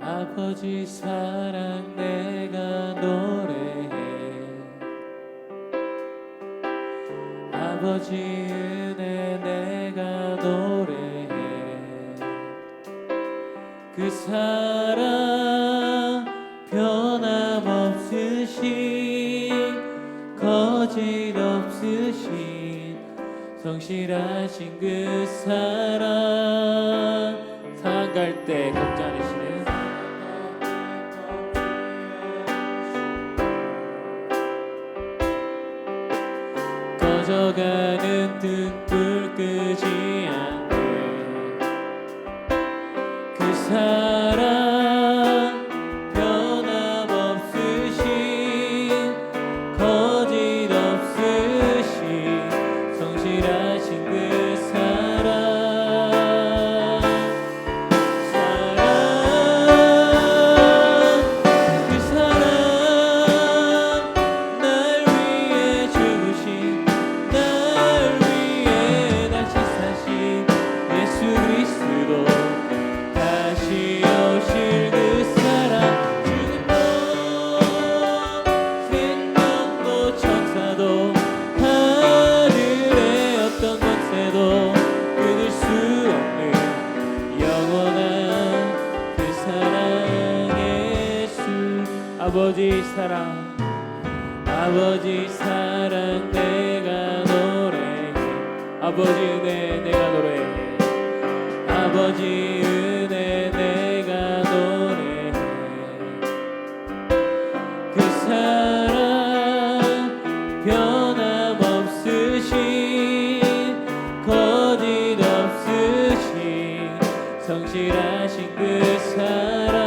아버지 사랑 내가 노래해. 아버지 은혜 내가 노래해. 그 사랑 변함없으신 거짓없으신 성실하신 그 사랑. 상한 갈 때 걱정하시는 꺼져가는 등불 끄지 않는 그 사랑 변함없으신 거짓없으신 성실하신 그 사랑. 그 사랑 날 위해 죽으신 날 위해 다시 사신 예수 그리스도 다시 오실 그 사랑. 죽음도 생명도 천사도 하늘의 어떤 권세도 끊을 수 없는 영원한 그 사랑 예수. 아버지 사랑 아버지 사랑 내가 노래해. 아버지 은혜 내가 노래해. 아버지 은혜 내가 노래해. 그 사랑 변함없으신 거짓없으신 성실하신 그 사랑.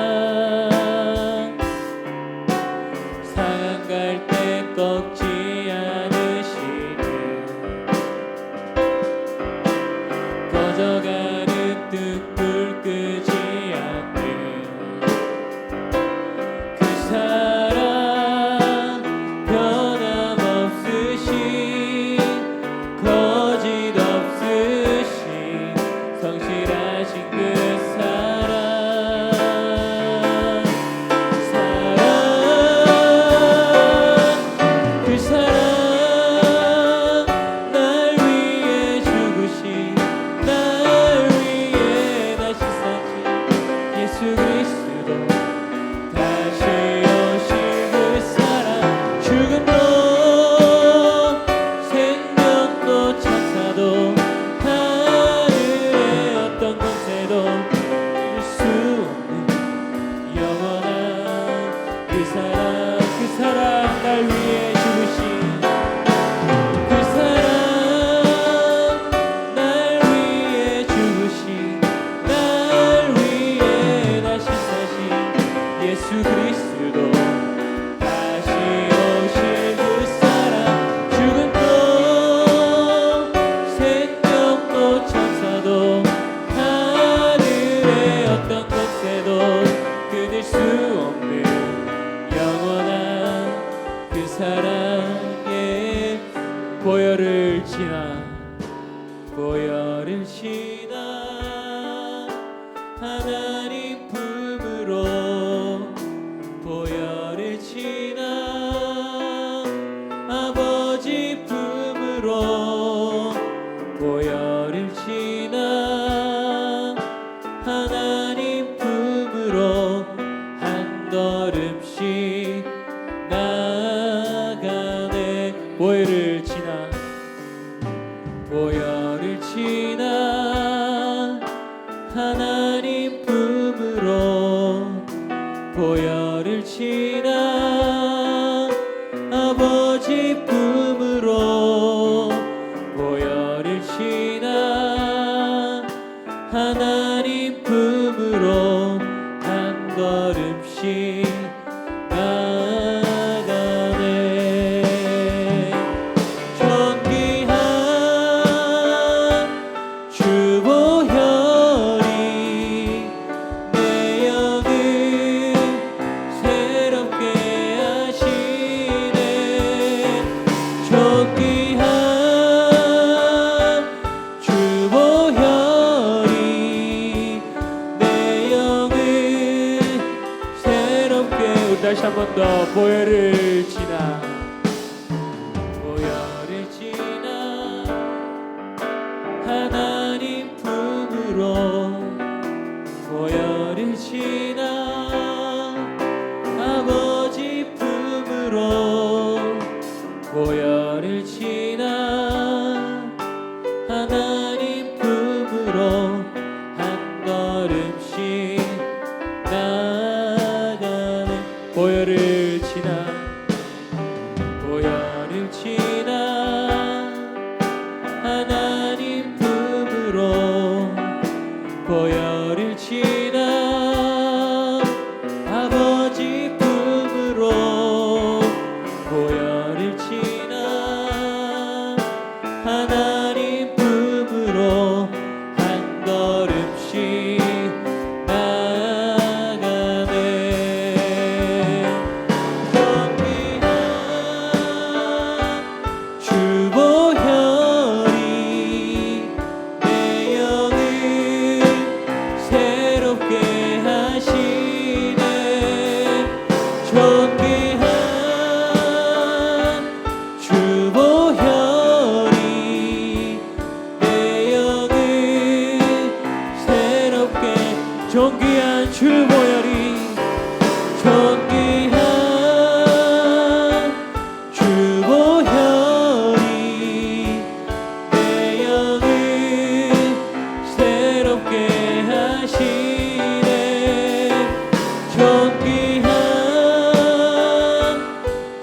상한 갈 때 꺾지 않으시는 꺼져가는 등불 끄지 않는 그 사랑 변함없으신 거짓없으신 성실하신 그 사랑. 그 사랑 날 위해 죽으신 날 위해 다시 사신 예수 그리스도 다시 오실 그 사랑. 죽음도 생명도 천사도 하늘의 어떤 권세도 끊을 수 없는 영원한 그 사랑. 그 사랑 날 위해 죽으신 그 사랑 날 위해 죽으신 날 위해 다시 사신 예수 그리스도 다시 오실 그 사랑. 죽음도 생명도 천사도 하늘의 어떤 권세도 끊을 수 없는 영원한 그 사랑의 보혈을 지나 보혈을 지나 하나님 품으로 보혈을 지나 아버지 품으로 보혈을 지나 하나님 품으로 한 걸음씩 나아가네. 보혈을 지나 보혈을 지나 하나님 품으로 보혈을 지나 아버지 품으로 보혈을 지나 하나님 품으로 한 걸음씩 나아가네. 존귀한 하나님 품으로 보혈을 지나 아버지 품으로 보혈을 지나 하나님 품으로 한 걸음씩 나아가네. 존귀한 주 보혈이 내 영을 새롭게 하시네. 존귀한 주 보혈이 내 영을 새롭게. 존귀한 주 보혈이 존귀한 주 보혈이 내 영을 새롭게 하시네. 존귀한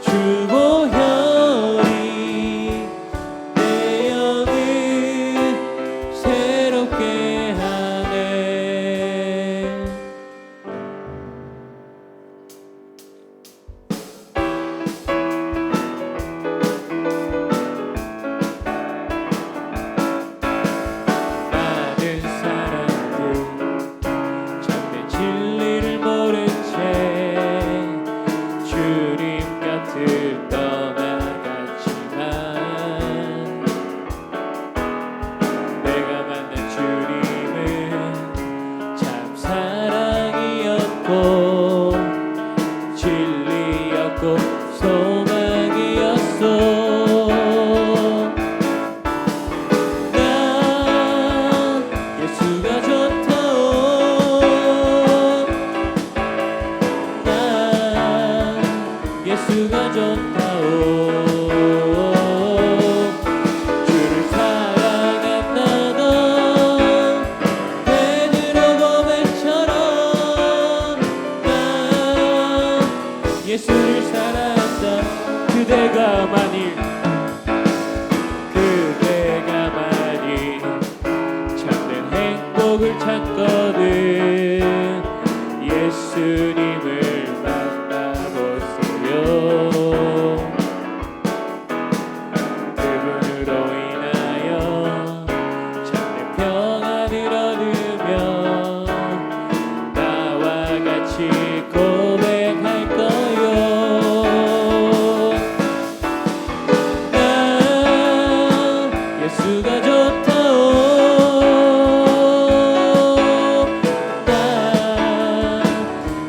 주 보혈이 내 영을 새롭게 하네. 많은 사람들 참된 진리를 모른 채 주님 곁을 떠나갔지만 내가 만난 주님은 참 사랑이었고 진리였고 소망이었어. 예수가 좋다오. 나 예수가 좋다오. 주를 사랑한다던 베드로 고백처럼 나 예수를 사랑한다. 그대가 만일 참된 행복을 찾거든 예수님을 만나보세요. 그분으로 인하여 참된 평안을 얻으며 나와 같이 고백할 거요. 나 예수가 좋다오. 나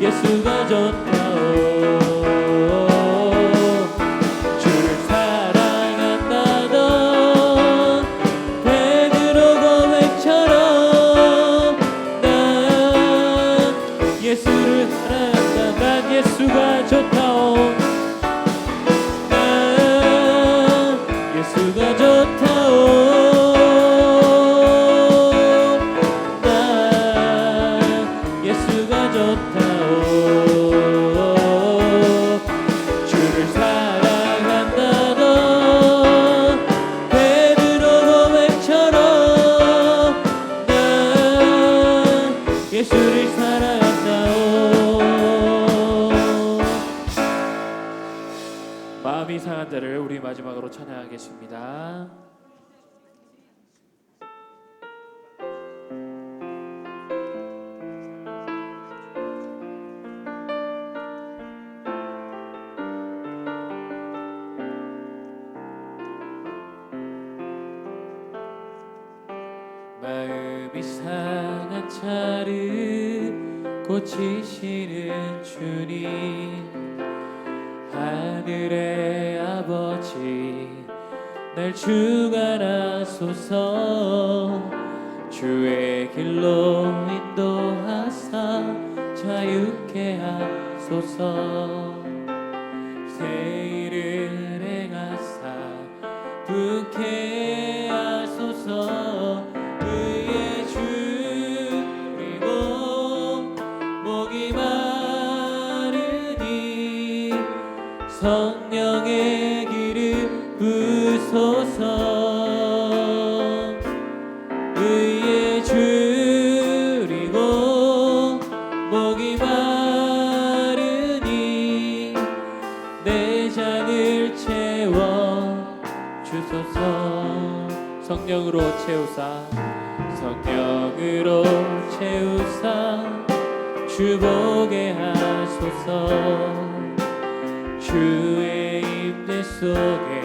예수가 좋다오. 주를 사랑한다던 베드로 고백처럼 난 예수를 사랑한다. 난 예수가 좋다오. 난 예수가 좋다오. 난 예수가 좋다오. 주를 사랑한다던 베드로 고백처럼 난 예수를 사랑한다오. 마음이 상한 자를 우리 마지막으로 찬양하겠습니다. 마음이 상한 자를 고치시는 주님, 하늘의 아버지 날 주관하소서. 주의 길로 인도하사 자유케 하소서. 새 일을 행하사 부케 하소서. 의의 주리고 목이 마르니 성령의 기름 부소서. 성령으로 채우사 성령으로 채우사 주보게 하소서. 주의 임재 속에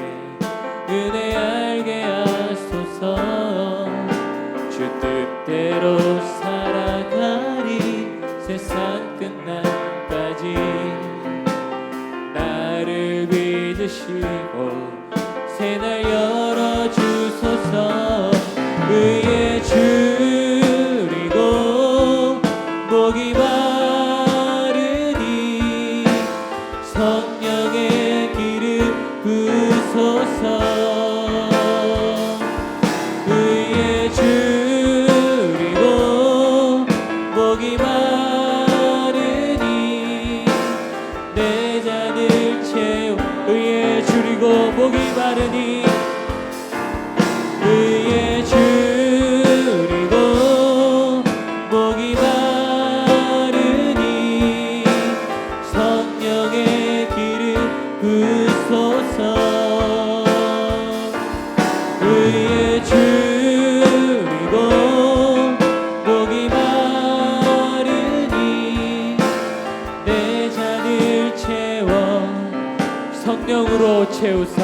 은혜 알게 하소서. 주 뜻대로 살아가리 세상 끝날까지. 나를 믿으시고 새날 열어주소서. 의에 줄이고 목이 마르니 성령의 기름 부으소서. 의에 줄이고 목이 마르니 내 잔을 채워. 의에 줄이고 목이 마르니 의에 줄이고 목이 마르니 성령의 기름 부으소서. 의에 줄이고 목이 마르니 내 잔을 채워. 성령으로 채우사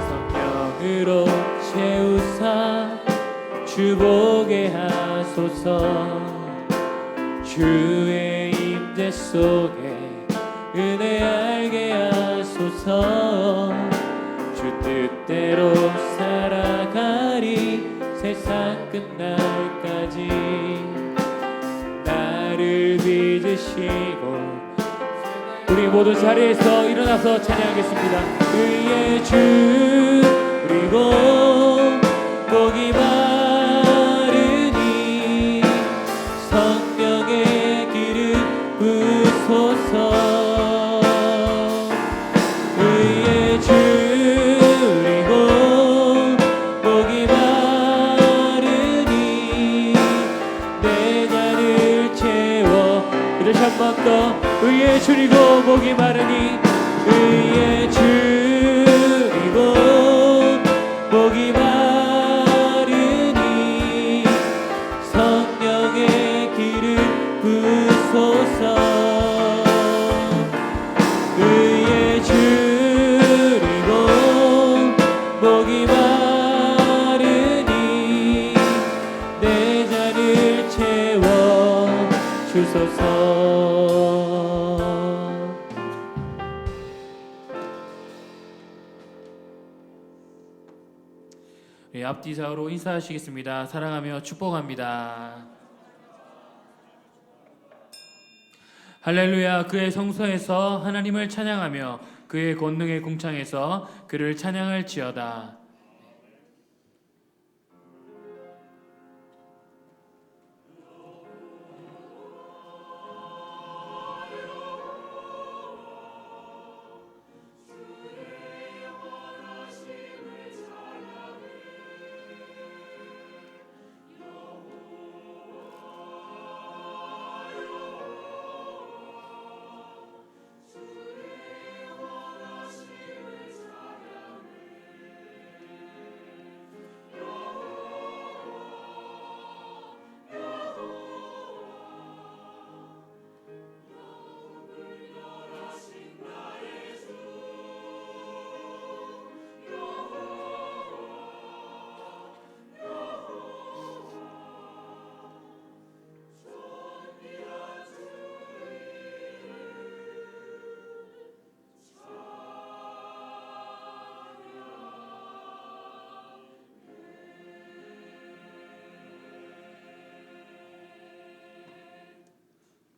성령으로 채우사 주보게 하소서. 주의 임재 속에 은혜 알게 하소서. 주 뜻대로 살아가리 세상 끝날까지. 나를 믿으시고. 우리 모두 자리에서 일어나서 찬양하겠습니다. 의에 줄이고 목이 마르니 성령의 기름 부으소서. 의에 줄이고 목이 마르니 내 잔을 채워. 이렇게 한 번 더. 의에 줄이고 목이 마르니 의에 줄이고 목이 마르니 성령의 기름 부으소서. 의에 줄이고 목이 마르니 내 잔을 채워 주소서. 앞뒤좌우로 인사하시겠습니다. 사랑하며 축복합니다. 할렐루야. 그의 성소에서 하나님을 찬양하며 그의 권능의 궁창에서 그를 찬양할지어다.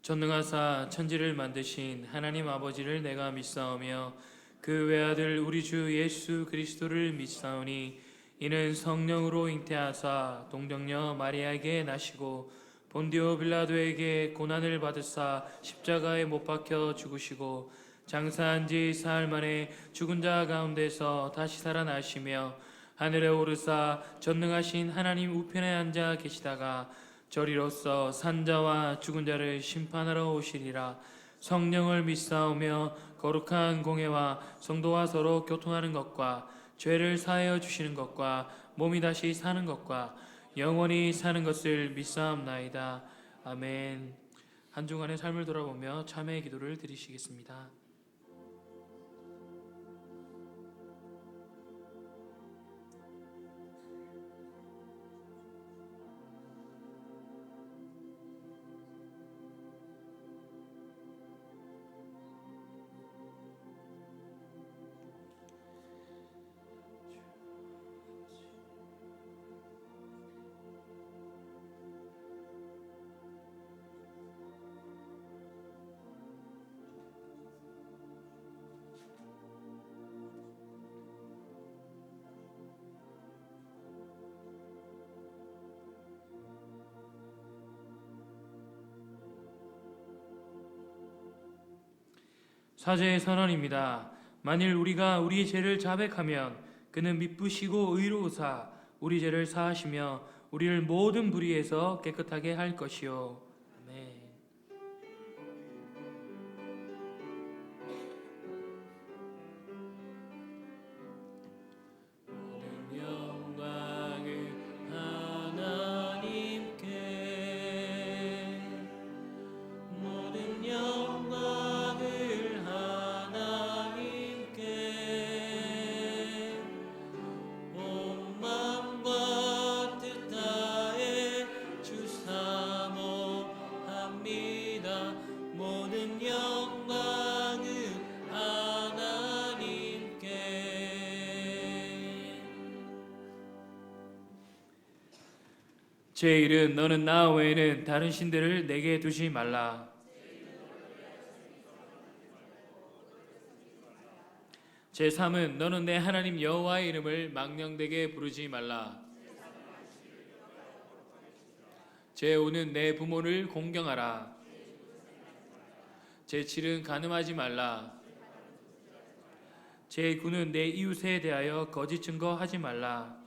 전능하사 천지를 만드신 하나님 아버지를 내가 믿사오며 그 외아들 우리 주 예수 그리스도를 믿사오니 이는 성령으로 잉태하사 동정녀 마리아에게 나시고 본디오 빌라도에게 고난을 받으사 십자가에 못 박혀 죽으시고 장사한 지 사흘 만에 죽은 자 가운데서 다시 살아나시며 하늘에 오르사 전능하신 하나님 우편에 앉아 계시다가 저리로서 산자와 죽은 자를 심판하러 오시리라. 성령을 믿사오며 거룩한 공회와 성도와 서로 교통하는 것과 죄를 사하여 주시는 것과 몸이 다시 사는 것과 영원히 사는 것을 믿사옵나이다. 아멘. 한 주간의 삶을 돌아보며 참회의 기도를 드리시겠습니다. 사죄의 선언입니다. 만일 우리가 우리 죄를 자백하면 그는 미쁘시고 의로우사 우리 죄를 사하시며 우리를 모든 불의에서 깨끗하게 할 것이요. 아멘. 모든 영광을 하나님께, 모든 영광을 하나님께, 온 마음과 뜻 다해 주 사모합니다. 모든 영광은 하나님께. 제 일은 너는 나 외에는 다른 신들을 내게 두지 말라. 제 3은 너는 내 하나님 여호와의 이름을 망령되게 부르지 말라. 제 5는 내 부모를 공경하라. 제 7은 간음하지 말라. 제 9는 내 이웃에 대하여 거짓 증거하지 말라.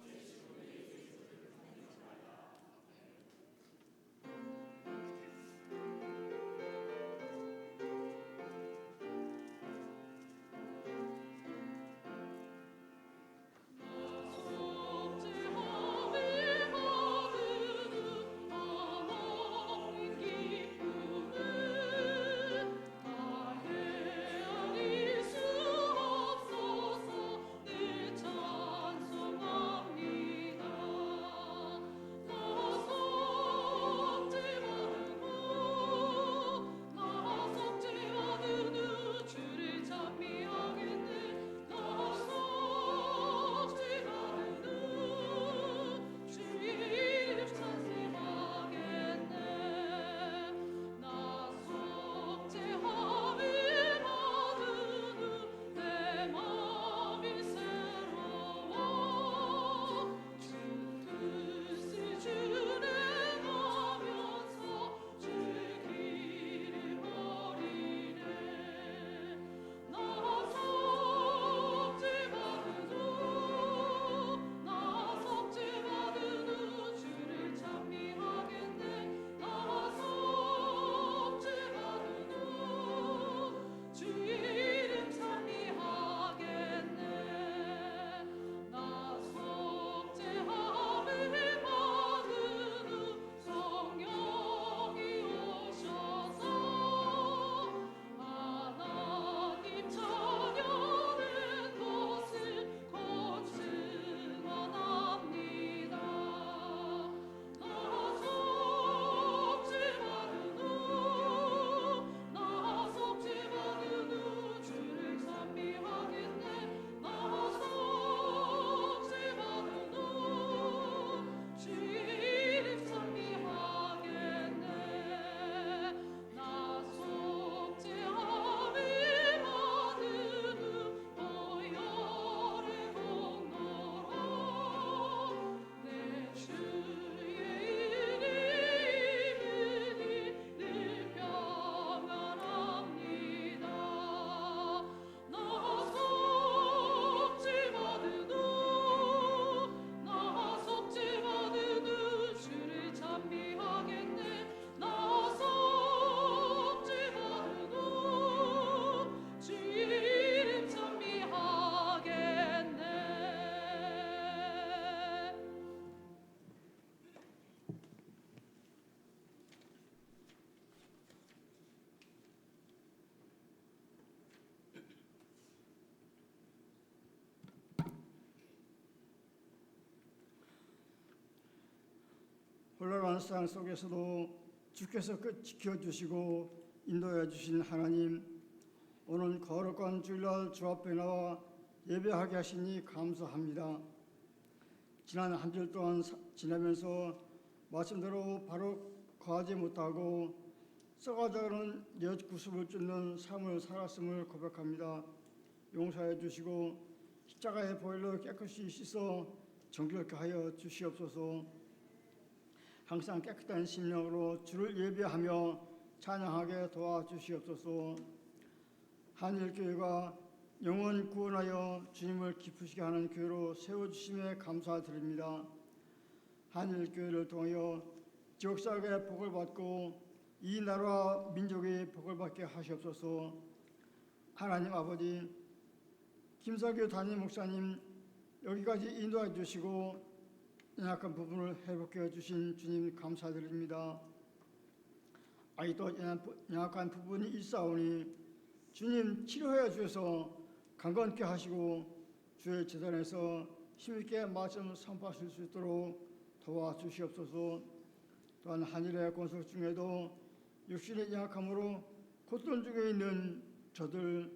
혼란한 세상 속에서도 주께서 지켜주시고 인도해 주신 하나님, 오늘 거룩한 주일날 주 앞에 나와 예배하게 하시니 감사합니다. 지난 한 주일 동안 지나면서 말씀대로 바로 거하지 못하고 썩어져가는 옛 구습을 쫓는 삶을 살았음을 고백합니다. 용서해 주시고 십자가의 보혈로 깨끗이 씻어 정결케 하여 주시옵소서. 항상 깨끗한 심령으로 주를 예배하며 찬양하게 도와주시옵소서. 한일교회가 영원 구원하여 주님을 기쁘시게 하는 교회로 세워주심에 감사드립니다. 한일교회를 통하여 지역사회의 복을 받고 이 나라와 민족의 복을 받게 하시옵소서. 하나님 아버지, 김석규 담임 목사님 여기까지 인도해 주시고 연약한 부분을 회복해 주신 주님 감사드립니다. 아직도 연약한 부분이 있사오니 주님 치료해 주셔서 강건케 하시고 주의 재단에서 힘있게 말씀 선포하실 수 있도록 도와주시옵소서. 또한 한일의 건설 중에도 육신의 연약함으로 고통 중에 있는 저들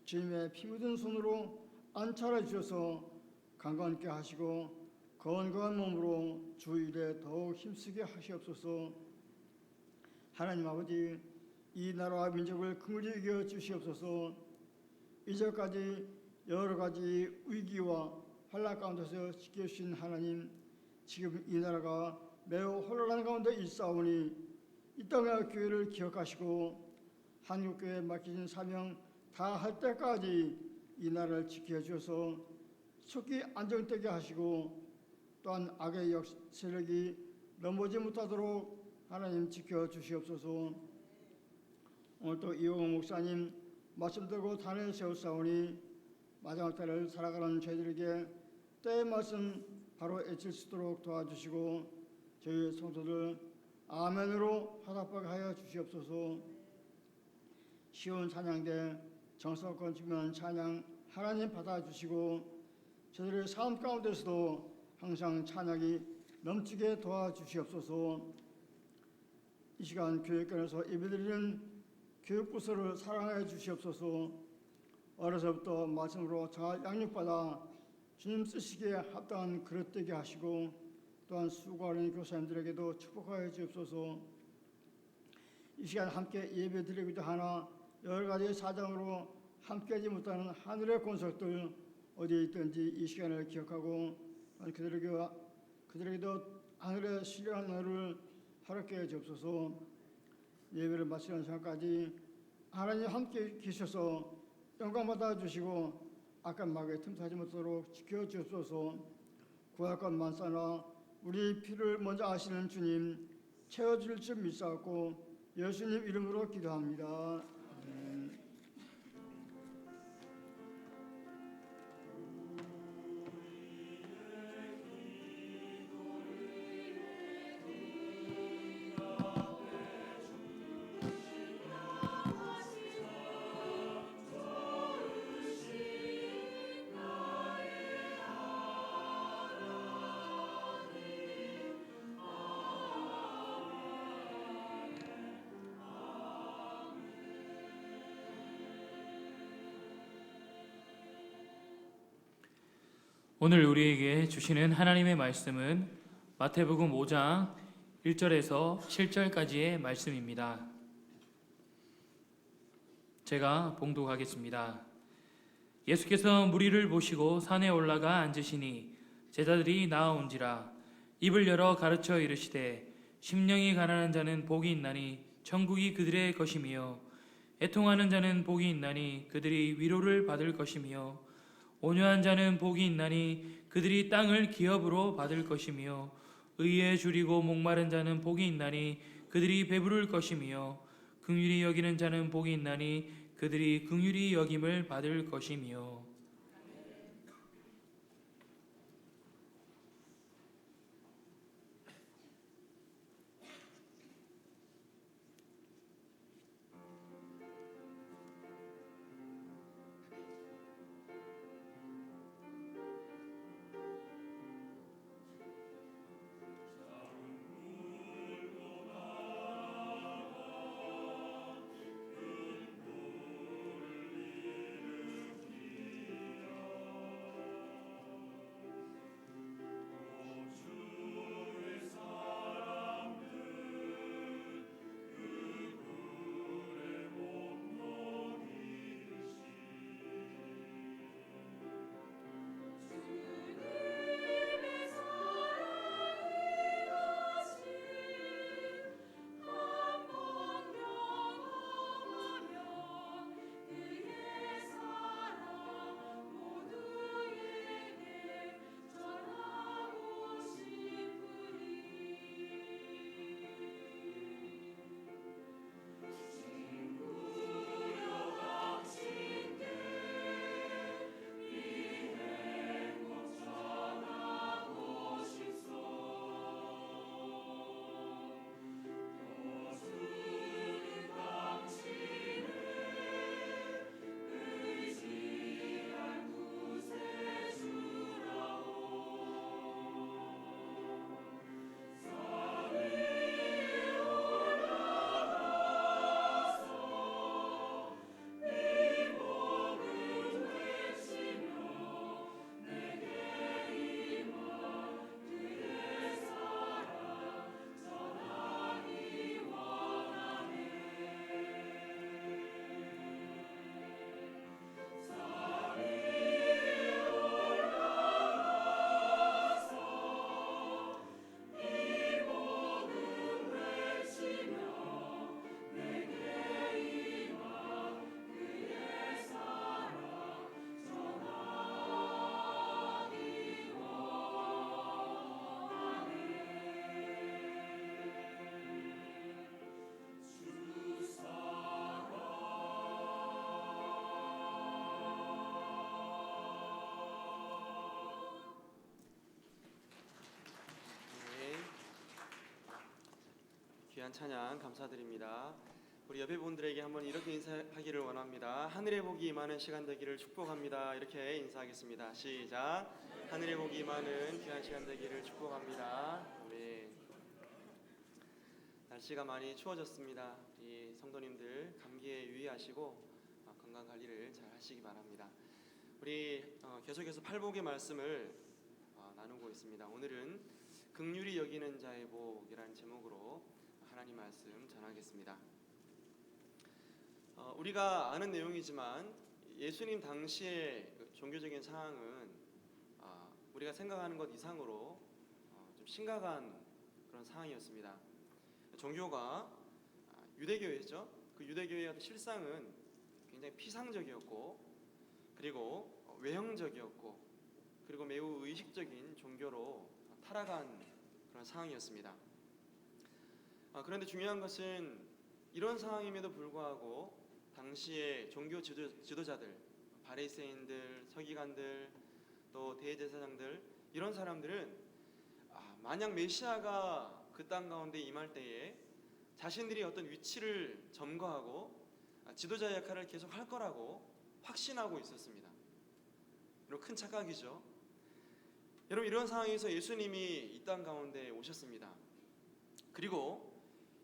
주님의 피 묻은 손으로 안찰해 주셔서 강건케 하시고 건강한 몸으로 주 일에 더욱 힘쓰게 하시옵소서. 하나님 아버지, 이 나라와 민족을 긍휼히 여겨 주시옵소서. 이제까지 여러 가지 위기와 환난 가운데서 지켜주신 하나님, 지금 이 나라가 매우 혼란한 가운데 있사오니 이 땅의 교회를 기억하시고 한국교회에 맡기신 사명 다 할 때까지 이 나라를 지켜주셔서 속히 안정되게 하시고 또한 악의 세력이 넘어지 못하도록 하나님 지켜주시옵소서. 오늘도 이용호 목사님 말씀 들고 단을 세웠사오니 마지막 때를 살아가는 저희들에게 때의 말씀 바로 애칠 수 있도록 도와주시고 저희 성도들 아멘으로 화답하게 하여 주시옵소서. 시온 찬양대 정성권 주면 찬양 하나님 받아주시고 저희들의 삶 가운데서도 항상 찬양이 넘치게 도와주시옵소서. 이 시간 교육관에서 예배드리는 교육부서를 사랑해 주시옵소서. 어려서부터 말씀으로 잘 양육받아 주님 쓰시기에 합당한 그릇 되게 하시고 또한 수고하는 교사님들에게도 축복하여 주옵소서. 이 시간 함께 예배드리기도 하나 여러 가지 사정으로 함께하지 못하는 하늘의 권속들 어디에 있든지 이 시간을 기억하고 그들에게도 하늘의 신령한 너를 허락해 해 주옵소서. 예배를 마치는 시간까지 하나님 함께 계셔서 영광 받아 주시고 악한 마귀에 틈타지 못하도록 지켜 주옵소서. 구할 것 많사나 우리 피를 먼저 아시는 주님 채워줄 줄 믿사옵고 예수님 이름으로 기도합니다. 아멘. 오늘 우리에게 주시는 하나님의 말씀은 마태복음 5장 1절에서 7절까지의 말씀입니다. 제가 봉독하겠습니다. 예수께서 무리를 보시고 산에 올라가 앉으시니 제자들이 나아온지라 입을 열어 가르쳐 이르시되 심령이 가난한 자는 복이 있나니 천국이 그들의 것이며 애통하는 자는 복이 있나니 그들이 위로를 받을 것이며 온유한 자는 복이 있나니 그들이 땅을 기업으로 받을 것이며 의에 줄이고 목마른 자는 복이 있나니 그들이 배부를 것이며 긍휼히 여기는 자는 복이 있나니 그들이 긍휼히 여김을 받을 것이며. 귀한 찬양 감사드립니다. 우리 옆에 분들에게 한번 이렇게 인사하기를 원합니다. 하늘의 복이 임하는 시간 되기를 축복합니다. 이렇게 인사하겠습니다. 시작. 하늘의 복이 임하는 귀한 시간 되기를 축복합니다. 아멘. 날씨가 많이 추워졌습니다. 우리 성도님들 감기에 유의하시고 건강 관리를 잘 하시기 바랍니다. 우리 계속해서 팔복의 말씀을 나누고 있습니다. 오늘은 긍휼히 여기는 자의 복이라는 제목으로 하나님 말씀 전하겠습니다. 우리가 아는 내용이지만 예수님 당시의 종교적인 상황은 우리가 생각하는 것 이상으로 좀 심각한 그런 상황이었습니다. 종교가 유대교였죠. 그 유대교의 실상은 굉장히 피상적이었고, 그리고 외형적이었고, 그리고 매우 의식적인 종교로 타락한 그런 상황이었습니다. 그런데 중요한 것은 이런 상황임에도 불구하고 당시의 종교 지도자들, 바리새인들, 서기관들, 또 대제사장들, 이런 사람들은 만약 메시아가 그 땅 가운데 임할 때에 자신들이 어떤 위치를 점거하고 지도자 역할을 계속 할 거라고 확신하고 있었습니다. 이런 큰 착각이죠. 여러분, 이런 상황에서 예수님이 이 땅 가운데 오셨습니다. 그리고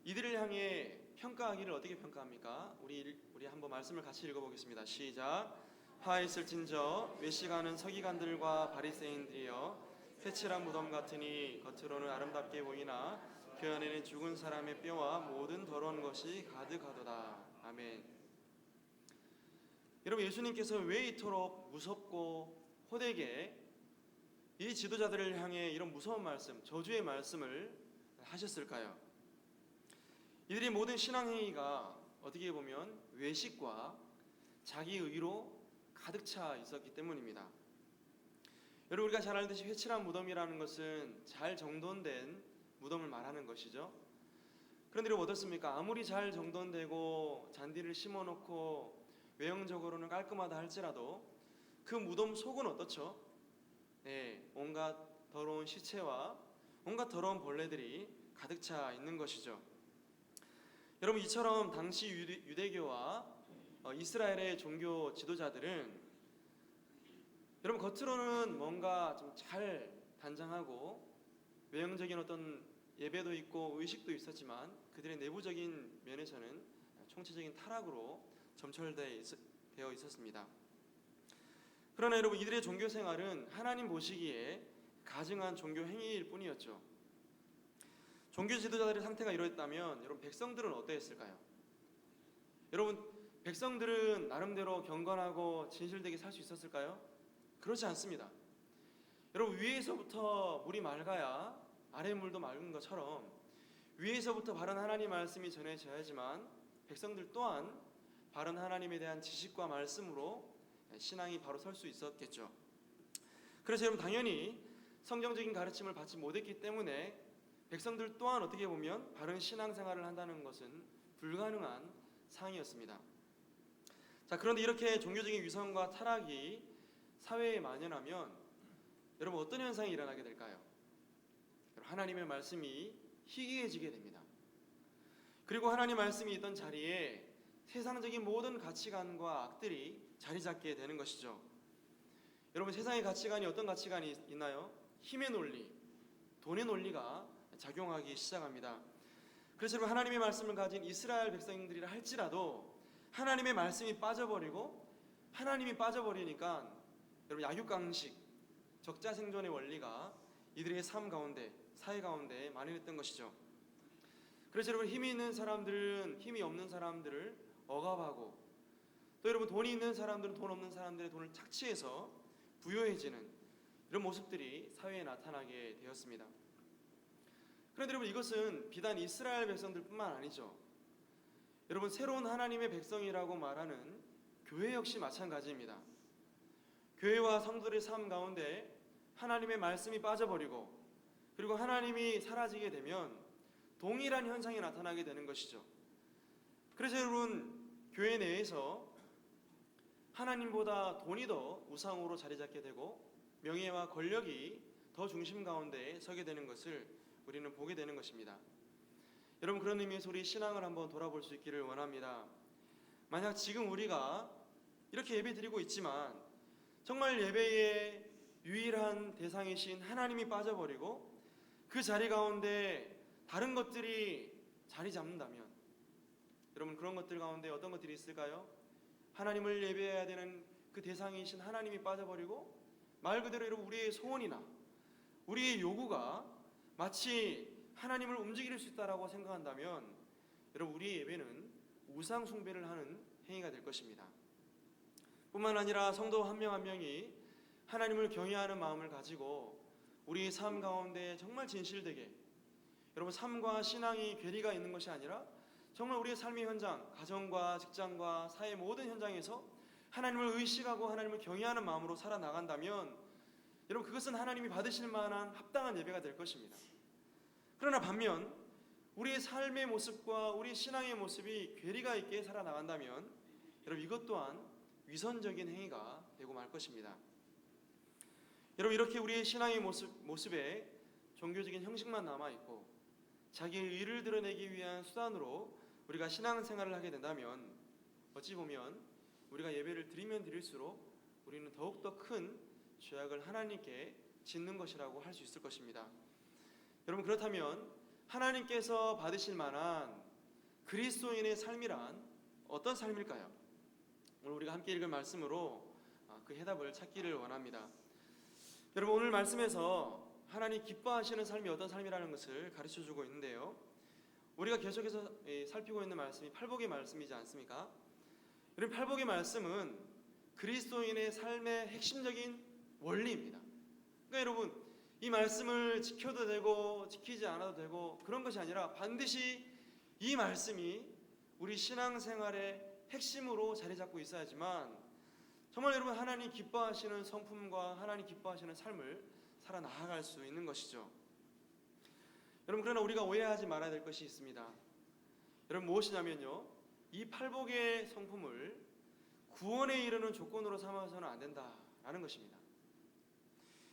이들을 향해 평가하기를 어떻게 평가합니까? 우리 한번 말씀을 같이 읽어보겠습니다. 시작. 화 있을진저 외식하는 서기관들과 바리새인들이여, 회칠한 무덤 같으니 겉으로는 아름답게 보이나 그 안에는 죽은 사람의 뼈와 모든 더러운 것이 가득하도다. 아멘. 여러분, 예수님께서 왜 이토록 무섭고 호되게 이 지도자들을 향해 이런 무서운 말씀, 저주의 말씀을 하셨을까요? 이들의 모든 신앙행위가 어떻게 보면 외식과 자기 의로 가득 차 있었기 때문입니다. 여러분, 우리가 잘 알듯이 회칠한 무덤이라는 것은 잘 정돈된 무덤을 말하는 것이죠. 그런데 여러분, 어떻습니까? 아무리 잘 정돈되고 잔디를 심어놓고 외형적으로는 깔끔하다 할지라도 그 무덤 속은 어떻죠? 네, 온갖 더러운 시체와 온갖 더러운 벌레들이 가득 차 있는 것이죠. 여러분, 이처럼 당시 유대교와 이스라엘의 종교 지도자들은 여러분 겉으로는 뭔가 좀 잘 단장하고 외형적인 어떤 예배도 있고 의식도 있었지만 그들의 내부적인 면에서는 총체적인 타락으로 점철되어 있었습니다. 그러나 여러분, 이들의 종교 생활은 하나님 보시기에 가증한 종교 행위일 뿐이었죠. 종교 지도자들의 상태가 이러했다면 여러분, 백성들은 어떠했을까요? 여러분, 백성들은 나름대로 경건하고 진실되게 살 수 있었을까요? 그렇지 않습니다. 여러분, 위에서부터 물이 맑아야 아래 물도 맑은 것처럼 위에서부터 바른 하나님 말씀이 전해져야지만 백성들 또한 바른 하나님에 대한 지식과 말씀으로 신앙이 바로 설 수 있었겠죠. 그래서 여러분, 당연히 성경적인 가르침을 받지 못했기 때문에 백성들 또한 어떻게 보면 바른 신앙생활을 한다는 것은 불가능한 상황이었습니다. 자, 그런데 이렇게 종교적인 위선과 타락이 사회에 만연하면 여러분, 어떤 현상이 일어나게 될까요? 하나님의 말씀이 희귀해지게 됩니다. 그리고 하나님 말씀이 있던 자리에 세상적인 모든 가치관과 악들이 자리 잡게 되는 것이죠. 여러분, 세상의 가치관이 어떤 가치관이 있나요? 힘의 논리, 돈의 논리가 작용하기 시작합니다. 그래서 여러분, 하나님의 말씀을 가진 이스라엘 백성들이라 할지라도 하나님의 말씀이 빠져버리고 하나님이 빠져버리니까 여러분, 약육강식, 적자생존의 원리가 이들의 삶 가운데, 사회 가운데 만연했던 것이죠. 그래서 여러분, 힘이 있는 사람들은 힘이 없는 사람들을 억압하고, 또 여러분, 돈이 있는 사람들은 돈 없는 사람들의 돈을 착취해서 부유해지는 이런 모습들이 사회에 나타나게 되었습니다. 그런데 여러분, 이것은 비단 이스라엘 백성들뿐만 아니죠. 여러분, 새로운 하나님의 백성이라고 말하는 교회 역시 마찬가지입니다. 교회와 성도들의 삶 가운데 하나님의 말씀이 빠져버리고 그리고 하나님이 사라지게 되면 동일한 현상이 나타나게 되는 것이죠. 그래서 여러분, 교회 내에서 하나님보다 돈이 더 우상으로 자리 잡게 되고 명예와 권력이 더 중심 가운데 서게 되는 것을 우리는 보게 되는 것입니다. 여러분, 그런 의미에서 우리 신앙을 한번 돌아볼 수 있기를 원합니다. 만약 지금 우리가 이렇게 예배 드리고 있지만 정말 예배의 유일한 대상이신 하나님이 빠져버리고 그 자리 가운데 다른 것들이 자리 잡는다면, 여러분, 그런 것들 가운데 어떤 것들이 있을까요? 하나님을 예배해야 되는 그 대상이신 하나님이 빠져버리고 말 그대로 여러분 우리의 소원이나 우리의 요구가 마치 하나님을 움직일 수 있다라고 생각한다면 여러분 우리의 예배는 우상 숭배를 하는 행위가 될 것입니다. 뿐만 아니라 성도 한 명 한 명이 하나님을 경외하는 마음을 가지고 우리의 삶 가운데 정말 진실되게, 여러분 삶과 신앙이 괴리가 있는 것이 아니라 정말 우리의 삶의 현장, 가정과 직장과 사회 모든 현장에서 하나님을 의식하고 하나님을 경외하는 마음으로 살아나간다면 여러분 그것은 하나님이 받으실 만한 합당한 예배가 될 것입니다. 그러나 반면 우리의 삶의 모습과 우리 신앙의 모습이 괴리가 있게 살아나간다면 여러분 이것 또한 위선적인 행위가 되고 말 것입니다. 여러분 이렇게 우리의 신앙의 모습에 종교적인 형식만 남아있고 자기의 의를 드러내기 위한 수단으로 우리가 신앙생활을 하게 된다면 어찌 보면 우리가 예배를 드리면 드릴수록 우리는 더욱더 큰 죄악을 하나님께 짓는 것이라고 할 수 있을 것입니다. 여러분 그렇다면 하나님께서 받으실 만한 그리스도인의 삶이란 어떤 삶일까요? 오늘 우리가 함께 읽은 말씀으로 그 해답을 찾기를 원합니다. 여러분 오늘 말씀에서 하나님 기뻐하시는 삶이 어떤 삶이라는 것을 가르쳐주고 있는데요, 우리가 계속해서 살피고 있는 말씀이 팔복의 말씀이지 않습니까? 여러분 팔복의 말씀은 그리스도인의 삶의 핵심적인 원리입니다. 그러니까 여러분 이 말씀을 지켜도 되고 지키지 않아도 되고 그런 것이 아니라 반드시 이 말씀이 우리 신앙생활의 핵심으로 자리 잡고 있어야지만 정말 여러분 하나님 기뻐하시는 성품과 하나님 기뻐하시는 삶을 살아 나아갈 수 있는 것이죠. 여러분 그러나 우리가 오해하지 말아야 될 것이 있습니다. 여러분 무엇이냐면요, 이 팔복의 성품을 구원에 이르는 조건으로 삼아서는 안 된다라는 것입니다.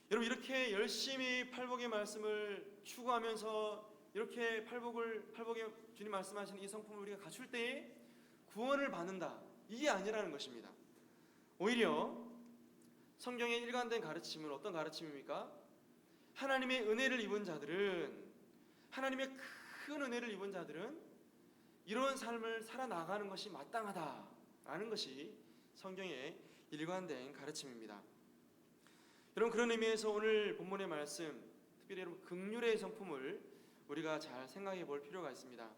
여러분 이렇게 열심히 팔복의 말씀을 추구하면서 이렇게 팔복의 주님 말씀하시는 이 성품을 우리가 갖출 때에 구원을 받는다, 이게 아니라는 것입니다. 오히려 성경의 일관된 가르침은 어떤 가르침입니까? 하나님의 은혜를 입은 자들은, 하나님의 큰 은혜를 입은 자들은 이런 삶을 살아나가는 것이 마땅하다라는 것이 성경의 일관된 가르침입니다. 여러분 그런 의미에서 오늘 본문의 말씀, 특별히 여러분 긍휼의 성품을 우리가 잘 생각해 볼 필요가 있습니다.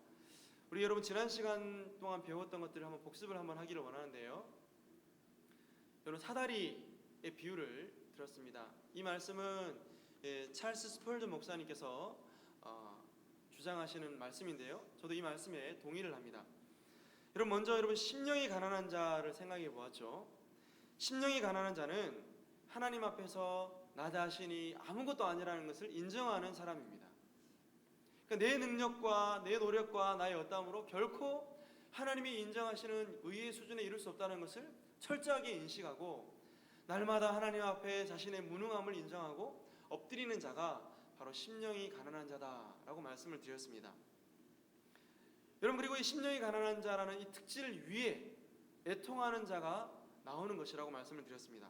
우리 여러분 지난 시간 동안 배웠던 것들을 한번 복습을 한번 하기를 원하는데요, 여러분 사다리의 비유를 들었습니다. 이 말씀은 찰스 스펄전 목사님께서 주장하시는 말씀인데요, 저도 이 말씀에 동의를 합니다. 여러분 먼저 여러분 심령이 가난한 자를 생각해 보았죠. 심령이 가난한 자는 하나님 앞에서 나 자신이 아무것도 아니라는 것을 인정하는 사람입니다. 그러니까 내 능력과 내 노력과 나의 어떠함으로 결코 하나님이 인정하시는 의의 수준에 이룰 수 없다는 것을 철저하게 인식하고 날마다 하나님 앞에 자신의 무능함을 인정하고 엎드리는 자가 바로 심령이 가난한 자다라고 말씀을 드렸습니다. 여러분 그리고 이 심령이 가난한 자라는 이 특질 위에 애통하는 자가 나오는 것이라고 말씀을 드렸습니다.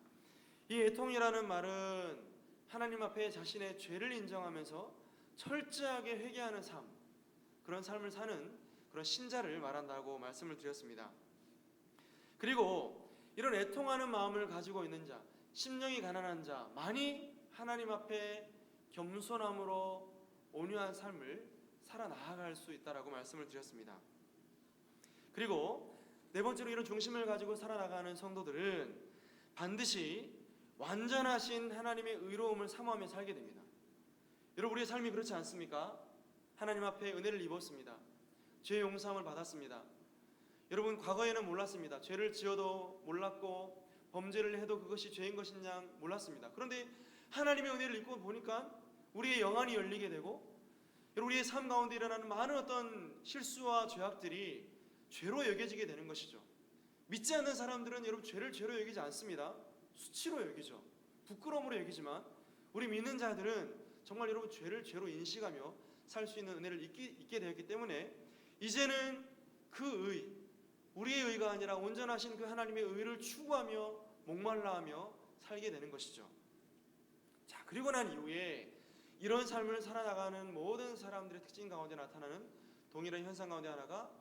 이 애통이라는 말은 하나님 앞에 자신의 죄를 인정하면서 철저하게 회개하는 삶, 그런 삶을 사는 그런 신자를 말한다고 말씀을 드렸습니다. 그리고 이런 애통하는 마음을 가지고 있는 자, 심령이 가난한 자만이 하나님 앞에 겸손함으로 온유한 삶을 살아나아갈 수 있다라고 말씀을 드렸습니다. 그리고 네 번째로 이런 중심을 가지고 살아나가는 성도들은 반드시 완전하신 하나님의 의로움을 사모하며 살게 됩니다. 여러분 우리의 삶이 그렇지 않습니까? 하나님 앞에 은혜를 입었습니다. 죄 용서함을 받았습니다. 여러분 과거에는 몰랐습니다. 죄를 지어도 몰랐고 범죄를 해도 그것이 죄인 것인 양 몰랐습니다. 그런데 하나님의 은혜를 입고 보니까 우리의 영안이 열리게 되고 우리의 삶 가운데 일어나는 많은 어떤 실수와 죄악들이 죄로 여겨지게 되는 것이죠. 믿지 않는 사람들은 여러분 죄를 죄로 여기지 않습니다. 수치로 여기죠. 부끄러움으로 여기지만 우리 믿는 자들은 정말 여러분 죄를 죄로 인식하며 살 수 있는 은혜를 있게 되었기 때문에 이제는 그 의, 우리의 의가 아니라 온전하신 그 하나님의 의를 추구하며 목말라하며 살게 되는 것이죠. 자, 그리고 난 이후에 이런 삶을 살아나가는 모든 사람들의 특징 가운데 나타나는 동일한 현상 가운데 하나가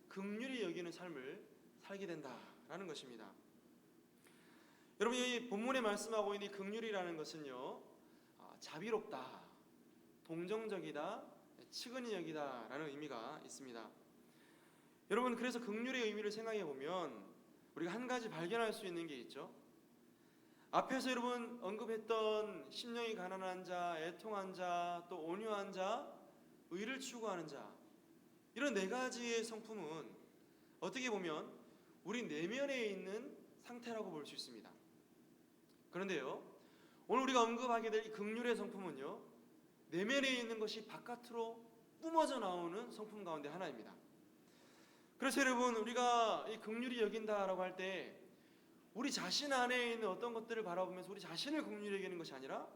긍휼히 여기는 삶을 살게 된다라는 것입니다. 여러분, 이 본문에 말씀하고 있는 이 긍휼이라는 것은요, 자비롭다, 동정적이다, 측은히 여기다라는 의미가 있습니다. 여러분, 그래서 긍휼의 의미를 생각해 보면 우리가 한 가지 발견할 수 있는 게 있죠. 앞에서 여러분 언급했던 심령이 가난한 자, 애통한 자, 또 온유한 자, 의를 추구하는 자, 이런 네 가지의 성품은 어떻게 보면 우리 내면에 있는 상태라고 볼 수 있습니다. 그런데요, 오늘 우리가 언급하게 될 이 긍휼의 성품은요, 내면에 있는 것이 바깥으로 뿜어져 나오는 성품 가운데 하나입니다. 그래서 여러분, 우리가 이 긍휼히 여긴다라고 할 때 우리 자신 안에 있는 어떤 것들을 바라보면서 우리 자신을 긍휼히 여기는 것이 아니라